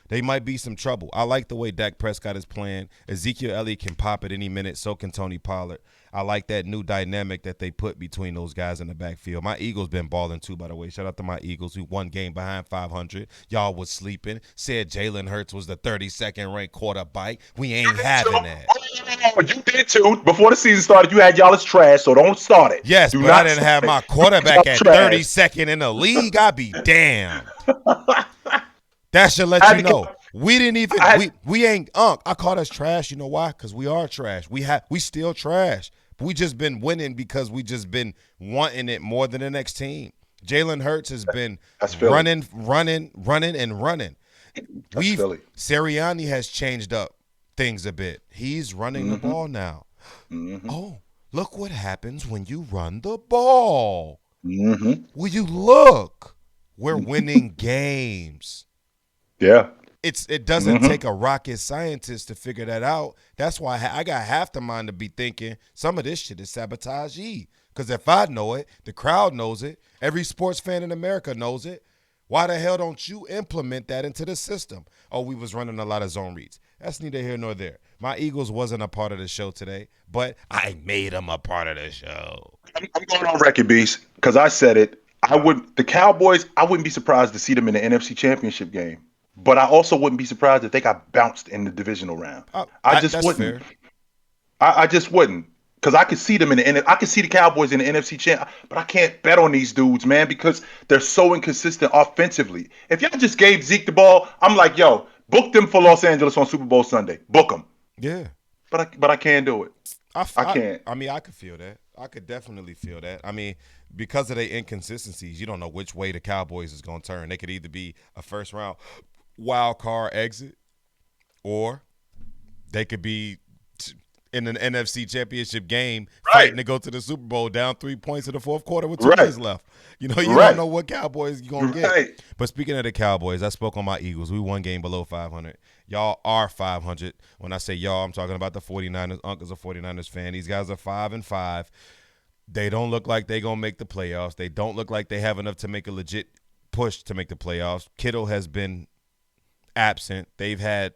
They might be some trouble. I like the way Dak Prescott is playing. Ezekiel Elliott can pop at any minute. So can Tony Pollard. I like that new dynamic that they put between those guys in the backfield. My Eagles been balling too, by the way. Shout out to my Eagles who won game behind 500. Y'all was sleeping. Said Jalen Hurts was the 32nd ranked quarterback. We ain't having that. Oh, you did too. Before the season started, you had y'all as trash, so don't start it. Yes, but I didn't have my quarterback at 32nd in the league. I be damned. That should let you know. We didn't even we ain't I call us trash. You know why? Because we are trash. We still trash. But we just been winning because we just been wanting it more than the next team. Jalen Hurts has been running. Sirianni has changed up things a bit. He's running the ball now. Mm-hmm. Oh, look what happens when you run the ball. Mm-hmm. Will you look? We're winning games. Yeah. It doesn't take a rocket scientist to figure that out. That's why I got half the mind to be thinking some of this shit is sabotage. Because if I know it, the crowd knows it, every sports fan in America knows it. Why the hell don't you implement that into the system? Oh, we was running a lot of zone reads. That's neither here nor there. My Eagles wasn't a part of the show today, but I made them a part of the show. I'm going on record, Beast, because I said it. The Cowboys, I wouldn't be surprised to see them in the NFC Championship game. But I also wouldn't be surprised if they got bounced in the divisional round. I just wouldn't. I just wouldn't, because I could see them I could see the Cowboys in the NFC champ, but I can't bet on these dudes, man, because they're so inconsistent offensively. If y'all just gave Zeke the ball, I'm like, yo, book them for Los Angeles on Super Bowl Sunday. Book them. Yeah. But I can't do it. I can't. I mean, I could feel that. I could definitely feel that. I mean, because of their inconsistencies, you don't know which way the Cowboys is going to turn. They could either be a first round wild card exit, or they could be in an NFC Championship game fighting to go to the Super Bowl down 3 points in the fourth quarter with 2 days left. You know, you don't know what Cowboys you're going to get. But speaking of the Cowboys, I spoke on my Eagles. We won game below 500. Y'all are 500. When I say y'all, I'm talking about the 49ers. Uncle's a 49ers fan. These guys are 5-5. They don't look like they're going to make the playoffs. They don't look like they have enough to make a legit push to make the playoffs. Kittle has been absent. They've had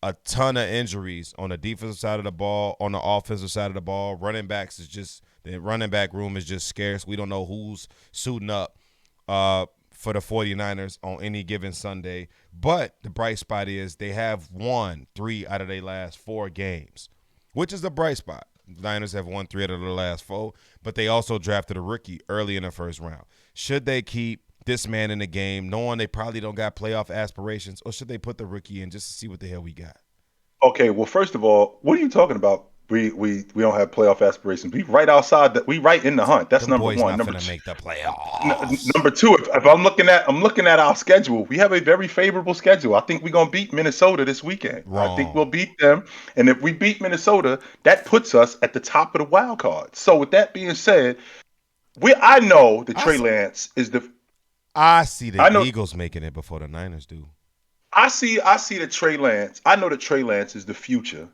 a ton of injuries on the defensive side of the ball, on the offensive side of the ball. The running back room is just scarce. We don't know who's suiting up for the 49ers on any given Sunday. But the bright spot is they have won 3 out of their last 4 games, which is a bright spot. The Niners have won 3 out of their last 4, but they also drafted a rookie early in the first round. Should they keep this man in the game, knowing they probably don't got playoff aspirations, or should they put the rookie in just to see what the hell we got? Okay, well, first of all, what are you talking about? We don't have playoff aspirations. We right outside that. We right in the hunt. That's number one. Number two, make the playoffs. Number 2, if I'm looking at our schedule, we have a very favorable schedule. I think we're gonna beat Minnesota this weekend. Wrong. I think we'll beat them, and if we beat Minnesota, that puts us at the top of the wild card. So with that being said, I know that Trey Lance is the. I see the Eagles making it before the Niners do. I see that Trey Lance. I know that Trey Lance is the future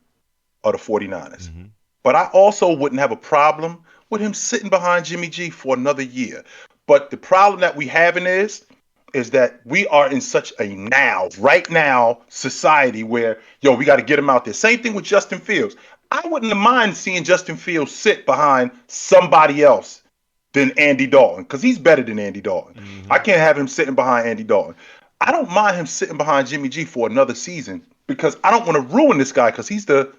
of the 49ers. Mm-hmm. But I also wouldn't have a problem with him sitting behind Jimmy G for another year. But the problem that we having is that we are in such a right now society where, we got to get him out there. Same thing with Justin Fields. I wouldn't mind seeing Justin Fields sit behind somebody else than Andy Dalton, because he's better than Andy Dalton. Mm-hmm. I can't have him sitting behind Andy Dalton. I don't mind him sitting behind Jimmy G for another season because I don't want to ruin this guy because he's the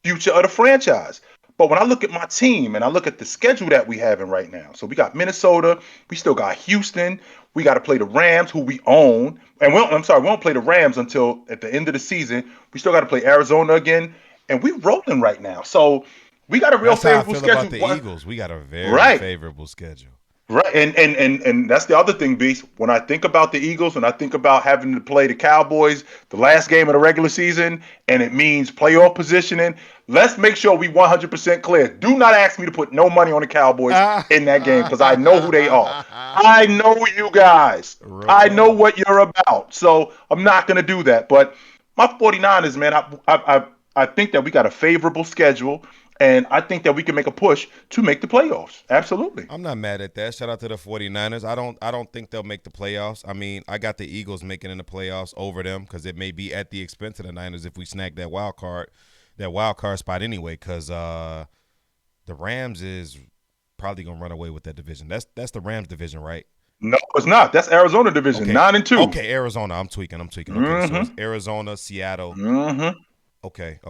future of the franchise. But when I look at my team and I look at the schedule that we having right now, so we got Minnesota, we still got Houston, we got to play the Rams, who we own, and we won't play the Rams until at the end of the season. We still got to play Arizona again, and we rolling right now. So we got a real That's how I favorable feel schedule. about the Eagles. We got a very Right. favorable schedule. Right, and that's the other thing, Beast. When I think about the Eagles, and I think about having to play the Cowboys the last game of the regular season, and it means playoff positioning, let's make sure we 100% clear. Do not ask me to put no money on the Cowboys in that game because I know who they are. I know you guys. I know what you're about. So I'm not going to do that. But my 49ers, man, I think that we got a favorable schedule. And I think that we can make a push to make the playoffs. Absolutely. I'm not mad at that. Shout out to the 49ers. I don't think they'll make the playoffs. I mean, I got the Eagles making in the playoffs over them because it may be at the expense of the Niners if we snag that wild card spot anyway. Because the Rams is probably gonna run away with that division. That's the Rams division, right? No, it's not. That's Arizona division, Okay. 9-2. Okay, Arizona. I'm tweaking. Okay, so it's Arizona, Seattle. Okay.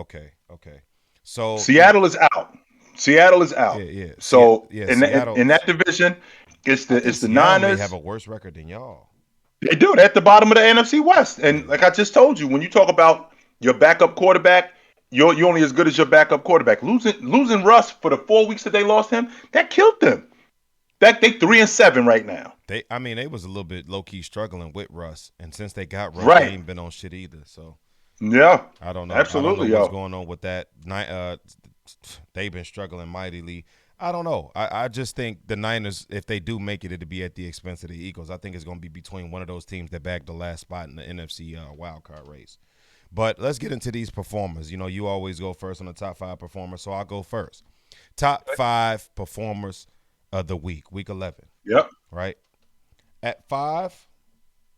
So Seattle is out. Seattle is out. yeah. So Seattle. in that division, it's the Seattle Niners. may have a worse record than y'all. They do. They're at the bottom of the NFC West. And like I just told you, when you talk about your backup quarterback, you're only as good as your backup quarterback. Losing Russ for the 4 weeks that they lost him, that killed them. That they 3-7 right now. They was a little bit low key struggling with Russ, and since they got Russ, Right. they ain't been on shit either. So Yeah. I don't know. Absolutely, I don't know what's yo. going on with that. They've been struggling mightily. I don't know. I just think the Niners, if they do make it, it'll be at the expense of the Eagles. I think it's going to be between one of those teams that bagged the last spot in the NFC wild card race. But let's get into these performers. You know, you always go first on the top 5 performers, so I'll go first. Top 5 performers of the week 11. Yep. Right? At 5,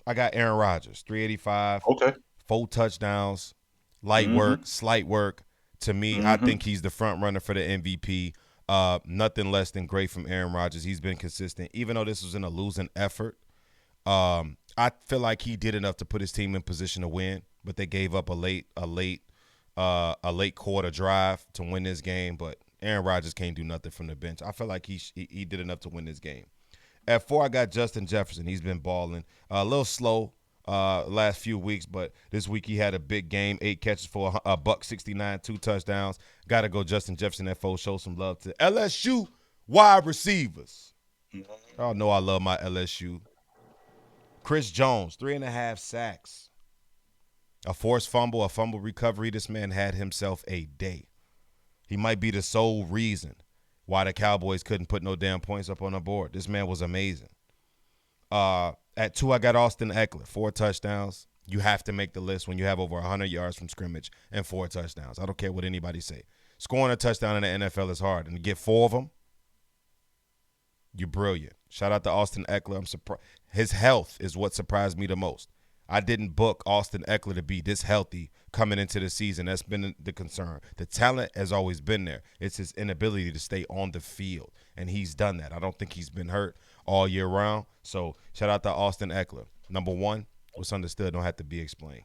I got Aaron Rodgers, 385, Okay. 4 touchdowns, light work, slight work. To me, I think he's the front runner for the MVP. Nothing less than great from Aaron Rodgers. He's been consistent, even though this was in a losing effort. I feel like he did enough to put his team in position to win, but they gave up a late quarter drive to win this game. But Aaron Rodgers can't do nothing from the bench. I feel like he did enough to win this game. At 4, I got Justin Jefferson. He's been balling. A little slow last few weeks, but this week he had a big game. 8 catches for a $169, 2 touchdowns. Got to go Justin Jefferson at 4. Show some love to LSU wide receivers. Y'all know I love my LSU. Chris Jones, 3.5 sacks. A forced fumble, a fumble recovery. This man had himself a day. He might be the sole reason why the Cowboys couldn't put no damn points up on the board. This man was amazing. At 2, I got Austin Eckler, 4 touchdowns. You have to make the list when you have over 100 yards from scrimmage and 4 touchdowns. I don't care what anybody say. Scoring a touchdown in the NFL is hard, and to get 4 of them, you're brilliant. Shout out to Austin Eckler. I'm surprised. His health is what surprised me the most. I didn't book Austin Eckler to be this healthy coming into the season. That's been the concern. The talent has always been there. It's his inability to stay on the field, and he's done that. I don't think he's been hurt all year round. So shout out to Austin Eckler. Number 1, what's understood don't have to be explained.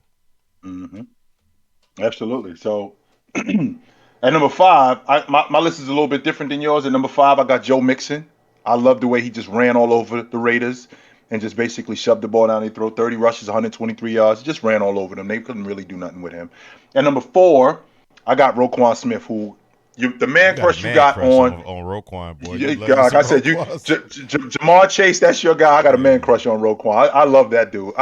Absolutely. So at number 5, my list is a little bit different than yours. At number 5, I got Joe Mixon. I love the way he just ran all over the Raiders and just basically shoved the ball down. He threw 30 rushes, 123 yards. Just ran all over them. They couldn't really do nothing with him. At number 4, I got Roquan Smith, who the man crush you got on Roquan, boy. Like I said, Jamar Chase, that's your guy. I got a man crush on Roquan. I love that dude.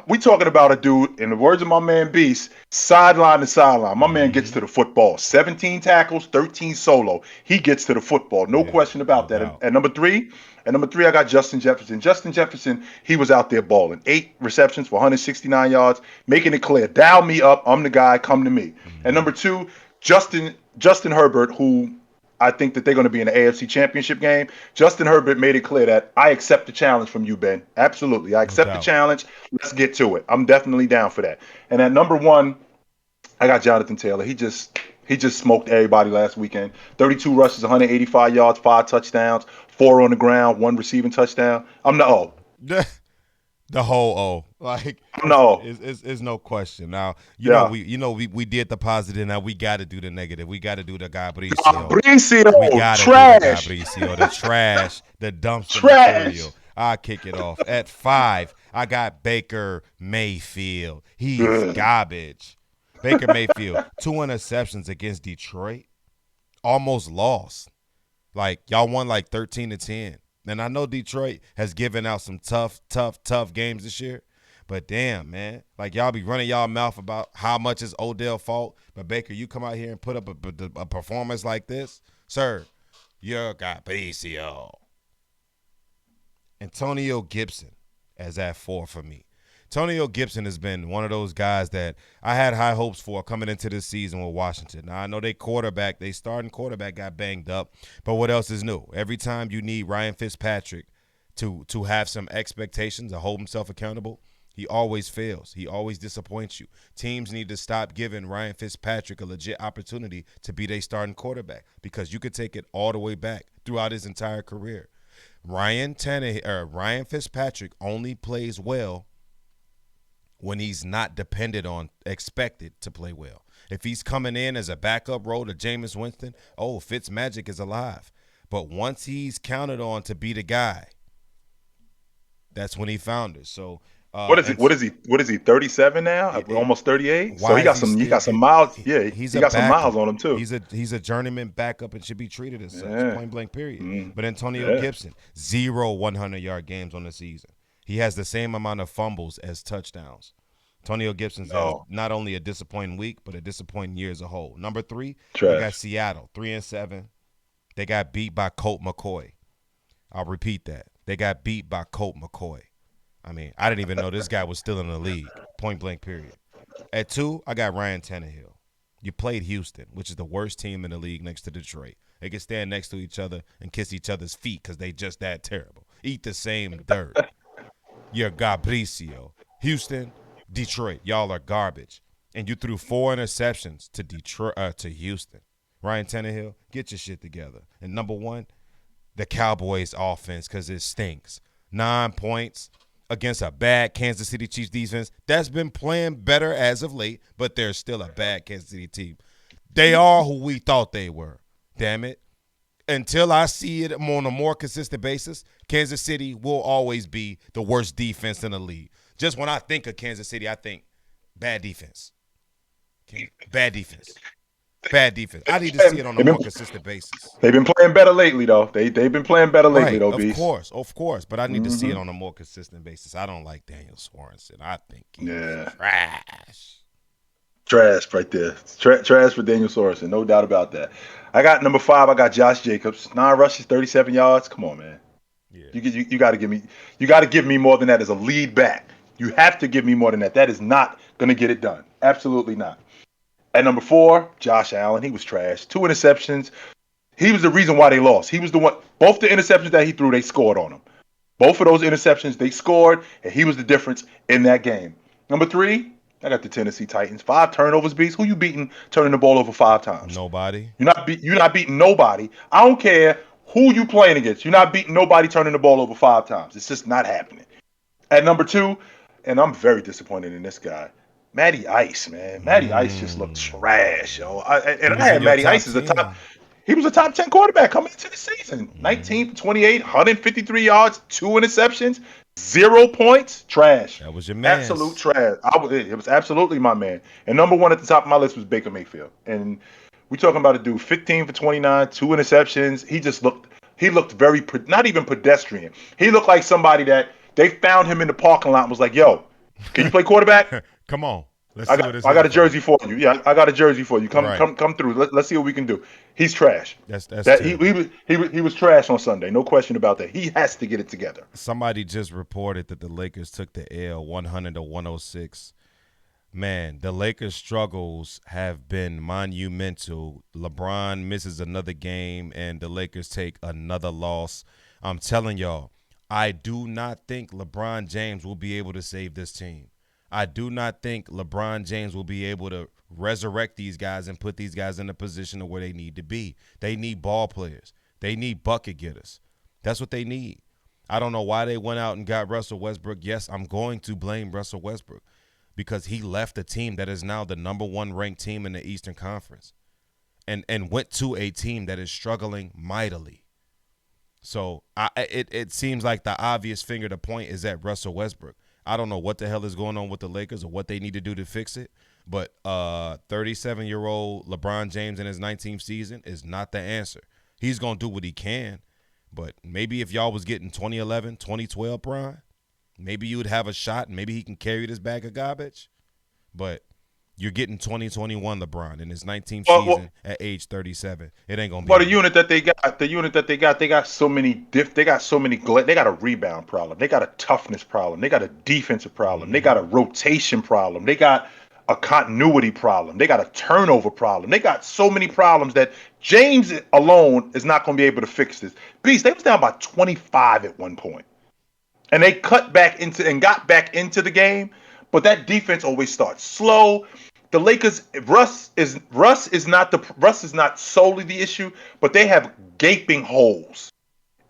We talking about a dude, in the words of my man Beast, sideline to sideline. My man gets to the football. 17 tackles, 13 solo. He gets to the football. No question about that. At number 3, I got Justin Jefferson. Justin Jefferson, he was out there balling. 8 receptions for 169 yards, making it clear. Dial me up. I'm the guy. Come to me. At number 2, Justin Herbert, who I think that they're going to be in the AFC Championship game. Justin Herbert made it clear that I accept the challenge from you, Ben. Absolutely. I accept the challenge. Let's get to it. I'm definitely down for that. And at number 1, I got Jonathan Taylor. He just smoked everybody last weekend. 32 rushes, 185 yards, 5 touchdowns, 4 on the ground, 1 receiving touchdown. The whole O. Like No. it's no question. Now, Yeah. we did the positive. Now we gotta do the negative. We gotta do the Gabricio. We Fabricio, gotta do the trash. Gabricio, the trash, the dumpster Trash. material. I'll kick it off. At 5, I got Baker Mayfield. He's Ugh. garbage. Baker Mayfield, 2 interceptions against Detroit. Almost lost. Like y'all won like 13-10. And I know Detroit has given out some tough games this year. But damn, man. Like y'all be running y'all mouth about how much is Odell fault. But Baker, you come out here and put up a performance like this, sir, you're Gabricio. Antonio Gibson as at 4 for me. Antonio Gibson has been one of those guys that I had high hopes for coming into this season with Washington. Now, I know they starting quarterback got banged up, but what else is new? Every time you need Ryan Fitzpatrick to have some expectations or hold himself accountable, he always fails. He always disappoints you. Teams need to stop giving Ryan Fitzpatrick a legit opportunity to be their starting quarterback because you could take it all the way back throughout his entire career. Ryan Fitzpatrick only plays well when he's not dependent on expected to play well. If he's coming in as a backup role to Jameis Winston, Fitzmagic is alive. But once he's counted on to be the guy, that's when he found it. So What is it? What is he? 37 now? Almost 38. So why he is got he some. He still? got some miles. Yeah, He's he a got some miles backup. on him too. He's a journeyman backup and should be treated as such. Yeah. Point blank. Period. But Antonio Yeah. Gibson, 0 100-yard games on the season. He has the same amount of fumbles as touchdowns. Antonio Gibson's has No. not only a disappointing week, but a disappointing year as a whole. Number 3, I got Trash. Seattle, 3-7. They got beat by Colt McCoy. I'll repeat that. They got beat by Colt McCoy. I mean, I didn't even know this guy was still in the league. Point blank, period. At 2, I got Ryan Tannehill. You played Houston, which is the worst team in the league next to Detroit. They can stand next to each other and kiss each other's feet because they just that terrible. Eat the same dirt. You're Gabricio. Houston, Detroit, y'all are garbage. And you threw 4 interceptions to Houston. Ryan Tannehill, get your shit together. And number 1, the Cowboys offense because it stinks. 9 points against a bad Kansas City Chiefs defense that's been playing better as of late, but they're still a bad Kansas City team. They are who we thought they were. Damn it. Until I see it on a more consistent basis, Kansas City will always be the worst defense in the league. Just when I think of Kansas City, I think bad defense. Okay? Bad defense. Bad defense. I need to see it on a more consistent basis. They've been playing better lately, though. They've been playing better lately, Right, though, of Beast. course. But I need to see it on a more consistent basis. I don't like Daniel Sorensen. I think he's trash. Trash right there. Trash for Daniel Sorensen, no doubt about that. I got number 5. I got Josh Jacobs, 9 rushes, 37 yards. Come on, man. Yeah. You got to give me more than that as a lead back. You have to give me more than that. That is not going to get it done. Absolutely not. At number 4, Josh Allen. He was trash. 2 interceptions. He was the reason why they lost. He was the one. Both the interceptions that he threw, they scored on him. Both of those interceptions, they scored, and he was the difference in that game. Number 3, I got the Tennessee Titans. 5 turnovers, Beast. Who you beating turning the ball over 5 times? Nobody. You're not beating nobody. I don't care who you playing against. You're not beating nobody turning the ball over 5 times. It's just not happening. At number 2, and I'm very disappointed in this guy, Matty Ice, man. Matty Ice just looked trash, yo. I had Matty Ice as a top. He was a top 10 quarterback coming into the season. 19 for 28, 153 yards, 2 interceptions, 0 points. Trash. That was your man. Absolute trash. It was absolutely my man. And number 1 at the top of my list was Baker Mayfield. And we talking about a dude 15 for 29, 2 interceptions. He looked very, not even pedestrian. He looked like somebody that they found him in the parking lot and was like, yo, can you play quarterback? Come on. I got a jersey for you. Yeah, I got a jersey for you. Come through. Let's see what we can do. He's trash. He was trash on Sunday. No question about that. He has to get it together. Somebody just reported that the Lakers took the L 100-106. Man, the Lakers' struggles have been monumental. LeBron misses another game, and the Lakers take another loss. I'm telling y'all, I do not think LeBron James will be able to save this team. I do not think LeBron James will be able to resurrect these guys and put these guys in a position of where they need to be. They need ball players. They need bucket getters. That's what they need. I don't know why they went out and got Russell Westbrook. Yes, I'm going to blame Russell Westbrook because he left a team that is now the number one ranked team in the Eastern Conference and went to a team that is struggling mightily. So it seems like the obvious finger to point is at Russell Westbrook. I don't know what the hell is going on with the Lakers or what they need to do to fix it, but 37-year-old LeBron James in his 19th season is not the answer. He's going to do what he can, but maybe if y'all was getting 2011, 2012 Bron, maybe you would have a shot and maybe he can carry this bag of garbage. But you're getting 2021 LeBron in his 19th Well, well, season at age 37. It ain't going to be well, the enough. unit that they got, they got so many they got so many they got a rebound problem, they got a toughness problem, they got a defensive problem, they Mm-hmm. got a rotation problem, they got a continuity problem, they got a turnover problem, they got so many problems that James alone is not going to be able to fix this. Beast, they was down by 25 at one point, and they cut back into and got back into the game, but that defense always starts slow. The Lakers, Russ is not solely the issue, but they have gaping holes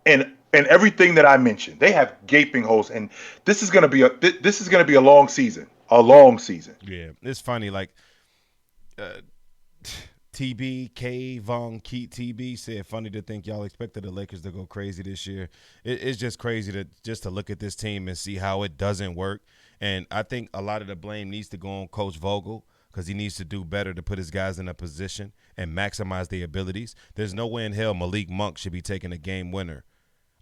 in everything that I mentioned. They have gaping holes, and this is gonna be a long season, a long season. Yeah, it's funny. Like uh, TB K Von Keat TB said, "Funny to think y'all expected the Lakers to go crazy this year. It's just crazy to look at this team and see how it doesn't work. And I think a lot of the blame needs to go on Coach Vogel because he needs to do better to put his guys in a position and maximize their abilities. There's no way in hell Malik Monk should be taking a game winner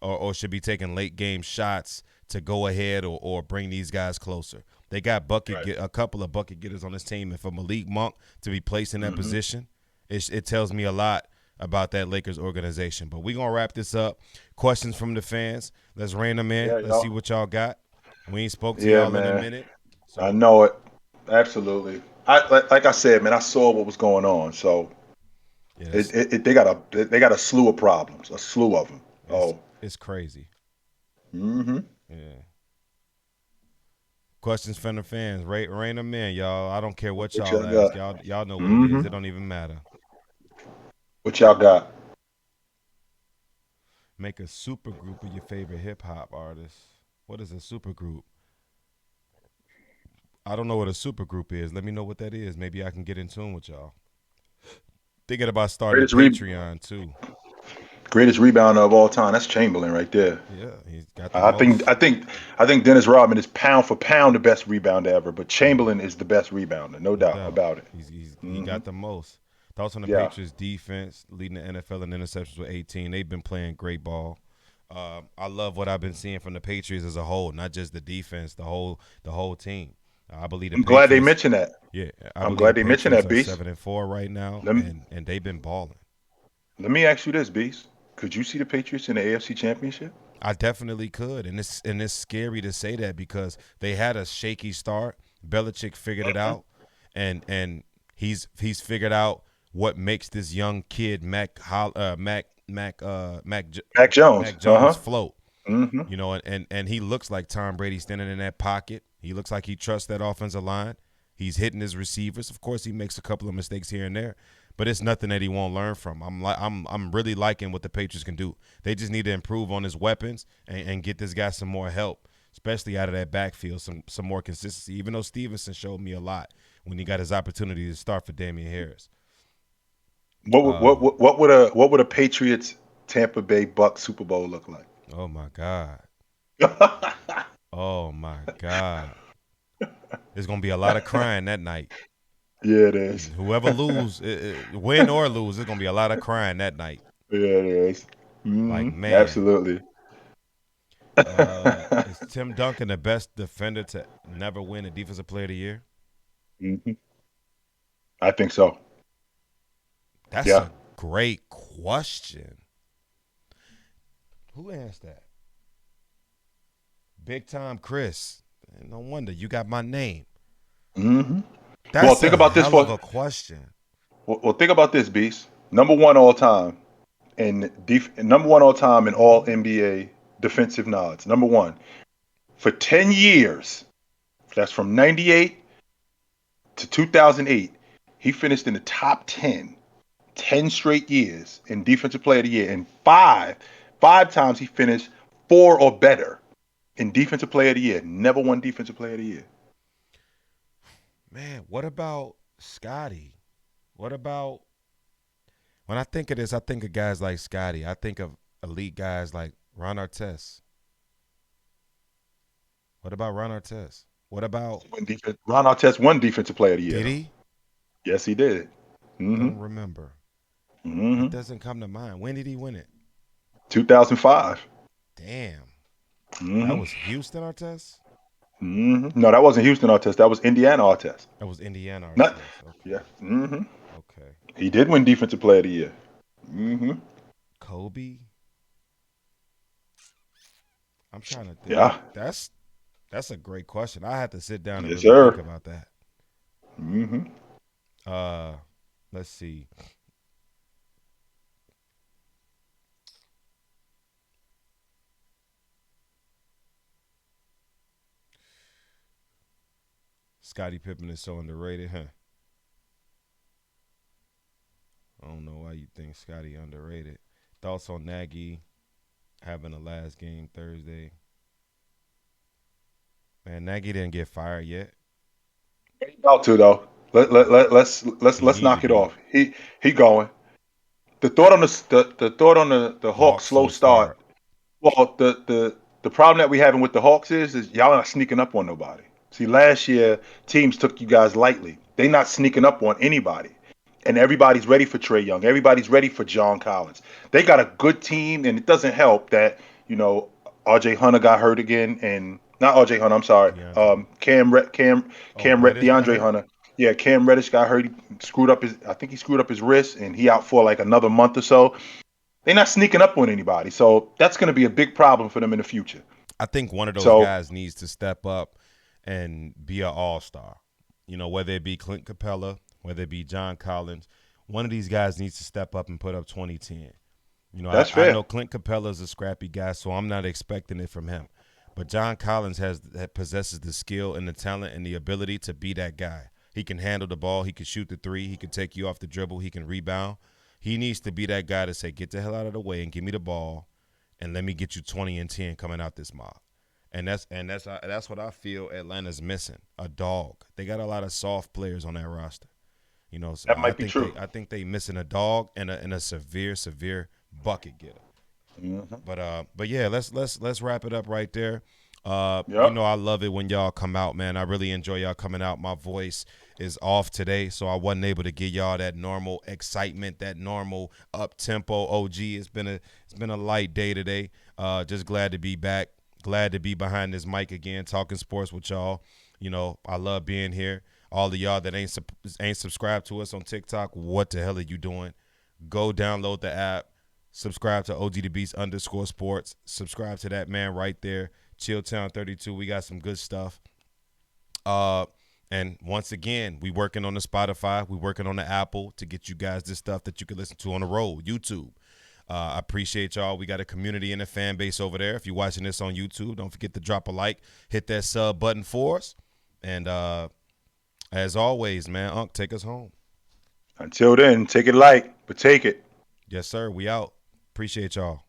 or should be taking late game shots to go ahead or bring these guys closer. They got Right. a couple of bucket getters on this team, and for Malik Monk to be placed in that Mm-hmm. position, it tells me a lot about that Lakers organization. But we're gonna wrap this up. Questions from the fans. Let's rein them in. Yeah, Let's see y'all. what y'all got. We ain't spoke to Yeah, y'all in a man. minute, I so know it. Absolutely. Like I said, man, I saw what was going on. So yes, they got a slew of problems, a slew of them. Oh. it's crazy. Mm-hmm. Yeah. Questions from the fans. Rein them in, y'all. I don't care what What y'all y'all ask. got? Y'all know what it Mm-hmm. is. It don't even matter. What y'all got? Make a super group of your favorite hip hop artists. What is a super group? I don't know what a super group is. Let me know what that is. Maybe I can get in tune with y'all. Thinking about starting a Greatest re Patreon too. greatest rebounder of all time. That's Chamberlain right there. Yeah, he's got the I think most. I think I think Dennis Rodman is pound for pound the best rebounder ever, but Yeah, Chamberlain is the best rebounder, no no doubt doubt. about it. He Hmm. got the most. Thoughts on the Yeah. Patriots defense, leading the NFL in interceptions with 18. They've been playing great ball. I love what I've been seeing from the Patriots as a whole, not just the defense, the whole team. I believe the I'm glad they Patriots. mentioned that. Yeah, I I'm believe the glad they mentioned Patriots that, are Beast. 7-4 right now, Let me, and they've been balling. let me ask you this, Beast. Could you see the Patriots in the AFC Championship? I definitely could, and it's scary to say that because they had a shaky start. Belichick figured it out, and he's figured out what makes this young kid Mac Jones. Mac Jones Uh-huh. float. Hmm. And he looks like Tom Brady standing in that pocket. He looks like he trusts that offensive line. He's hitting his receivers. Of course, he makes a couple of mistakes here and there, but it's nothing that he won't learn from. I'm really liking what the Patriots can do. They just need to improve on his weapons and get this guy some more help, especially out of that backfield, some more consistency. Even though Stevenson showed me a lot when he got his opportunity to start for Damian Harris. Uh, What would a Patriots Tampa Bay Bucks Super Bowl look like? oh my God. Oh my God. There's gonna be a lot of crying that night. Yeah, it is. Whoever lose, win or lose, there's gonna be a lot of crying that night. Yeah, it is. Like Hmm. man, Absolutely. is Tim Duncan the best defender to never win a Defensive Player of the Year? Hmm. I think so. That's Yeah. a great question. Who asked that? Big Time Chris. No wonder you got my name. Hmm. Well, That's think a about this hell of for. a question. Well, think about this, Beast. Number one all time number one all time in all NBA defensive nods. Number one for 10 years. That's from '98 to 2008. He finished in the top 10, 10 straight years in Defensive Player of the Year, and five times he finished 4 or better in Defensive Player of the Year. Never won Defensive Player of the Year. Man, what about Scotty? What about when I think of this? I think of guys like Scotty. I think of elite guys like Ron Artest. What about Ron Artest? What about Ron Artest won Defensive Player of the Year, did though. he? Yes, he did. Don't remember. It Mm-hmm. doesn't come to mind. When did he win it? 2005. Damn. That Mm-hmm. was Houston Artest? Mm-hmm. No, that wasn't Houston Artest. That was Indiana Artest. That was Indiana Not. Artest. Okay. Yeah. Mm-hmm. Okay. He did win Defensive Player of the Year. Mm-hmm. Kobe. I'm trying to think. Yeah. That's a great question. I had to sit down and Yes, really think sir. about that. Mm-hmm. Uh let's see. Scottie Pippen is so underrated, huh? I don't know why you think Scotty underrated. Thoughts on Nagy having the last game Thursday? Man, Nagy didn't get fired yet. About to though. Let's He need to knock it be. off. He going. The thought on the Hawks Hawks slow slow start. start. Well, the problem that we having with the Hawks is y'all not sneaking up on nobody. See, last year teams took you guys lightly. They not sneaking up on anybody, and everybody's ready for Trey Young. Everybody's ready for John Collins. They got a good team, and it doesn't help that R.J. Hunter got hurt again, and not R.J. Hunter. I'm sorry, DeAndre. Oh, Reddish got DeAndre hurt? Hunter. Yeah, Cam Reddish got hurt. He screwed up his. I think he screwed up his wrist, and he out for like another month or so. They're not sneaking up on anybody, so that's going to be a big problem for them in the future. I think one of those So guys needs to step up and be an all-star. Whether it be Clint Capella, whether it be John Collins, one of these guys needs to step up and put up 2010. that's I fair. know Clint Capella is a scrappy guy, so I'm not expecting it from him. But John Collins possesses the skill and the talent and the ability to be that guy. He can handle the ball. He can shoot the three. He can take you off the dribble. He can rebound. He needs to be that guy to say, get the hell out of the way and give me the ball, and let me get you 20 and 10 coming out this mob. And that's what I feel Atlanta's missing, a dog. They got a lot of soft players on that roster. So That I might be think true. they missing a dog and a severe bucket getter. Hmm. But yeah, let's wrap it up right there. Yep. I love it when y'all come out, man. I really enjoy y'all coming out. My voice is off today, so I wasn't able to give y'all that normal excitement, that normal up tempo. OG, it's been a light day today. Just glad to be back. Glad to be behind this mic again, talking sports with y'all. I love being here. All of y'all that ain't subscribed to us on TikTok, what the hell are you doing? Go download the app. Subscribe to OG the Beast _sports. Subscribe to that man right there. Chilltown 32. We got some good stuff. And once again, we working on the Spotify. We working on the Apple to get you guys this stuff that you can listen to on the road, YouTube. I appreciate y'all. We got a community and a fan base over there. If you're watching this on YouTube, don't forget to drop a like, hit that sub button for us. And as always, man, Unc, take us home. Until then, take it light, but take it. Yes, sir. We out. Appreciate y'all.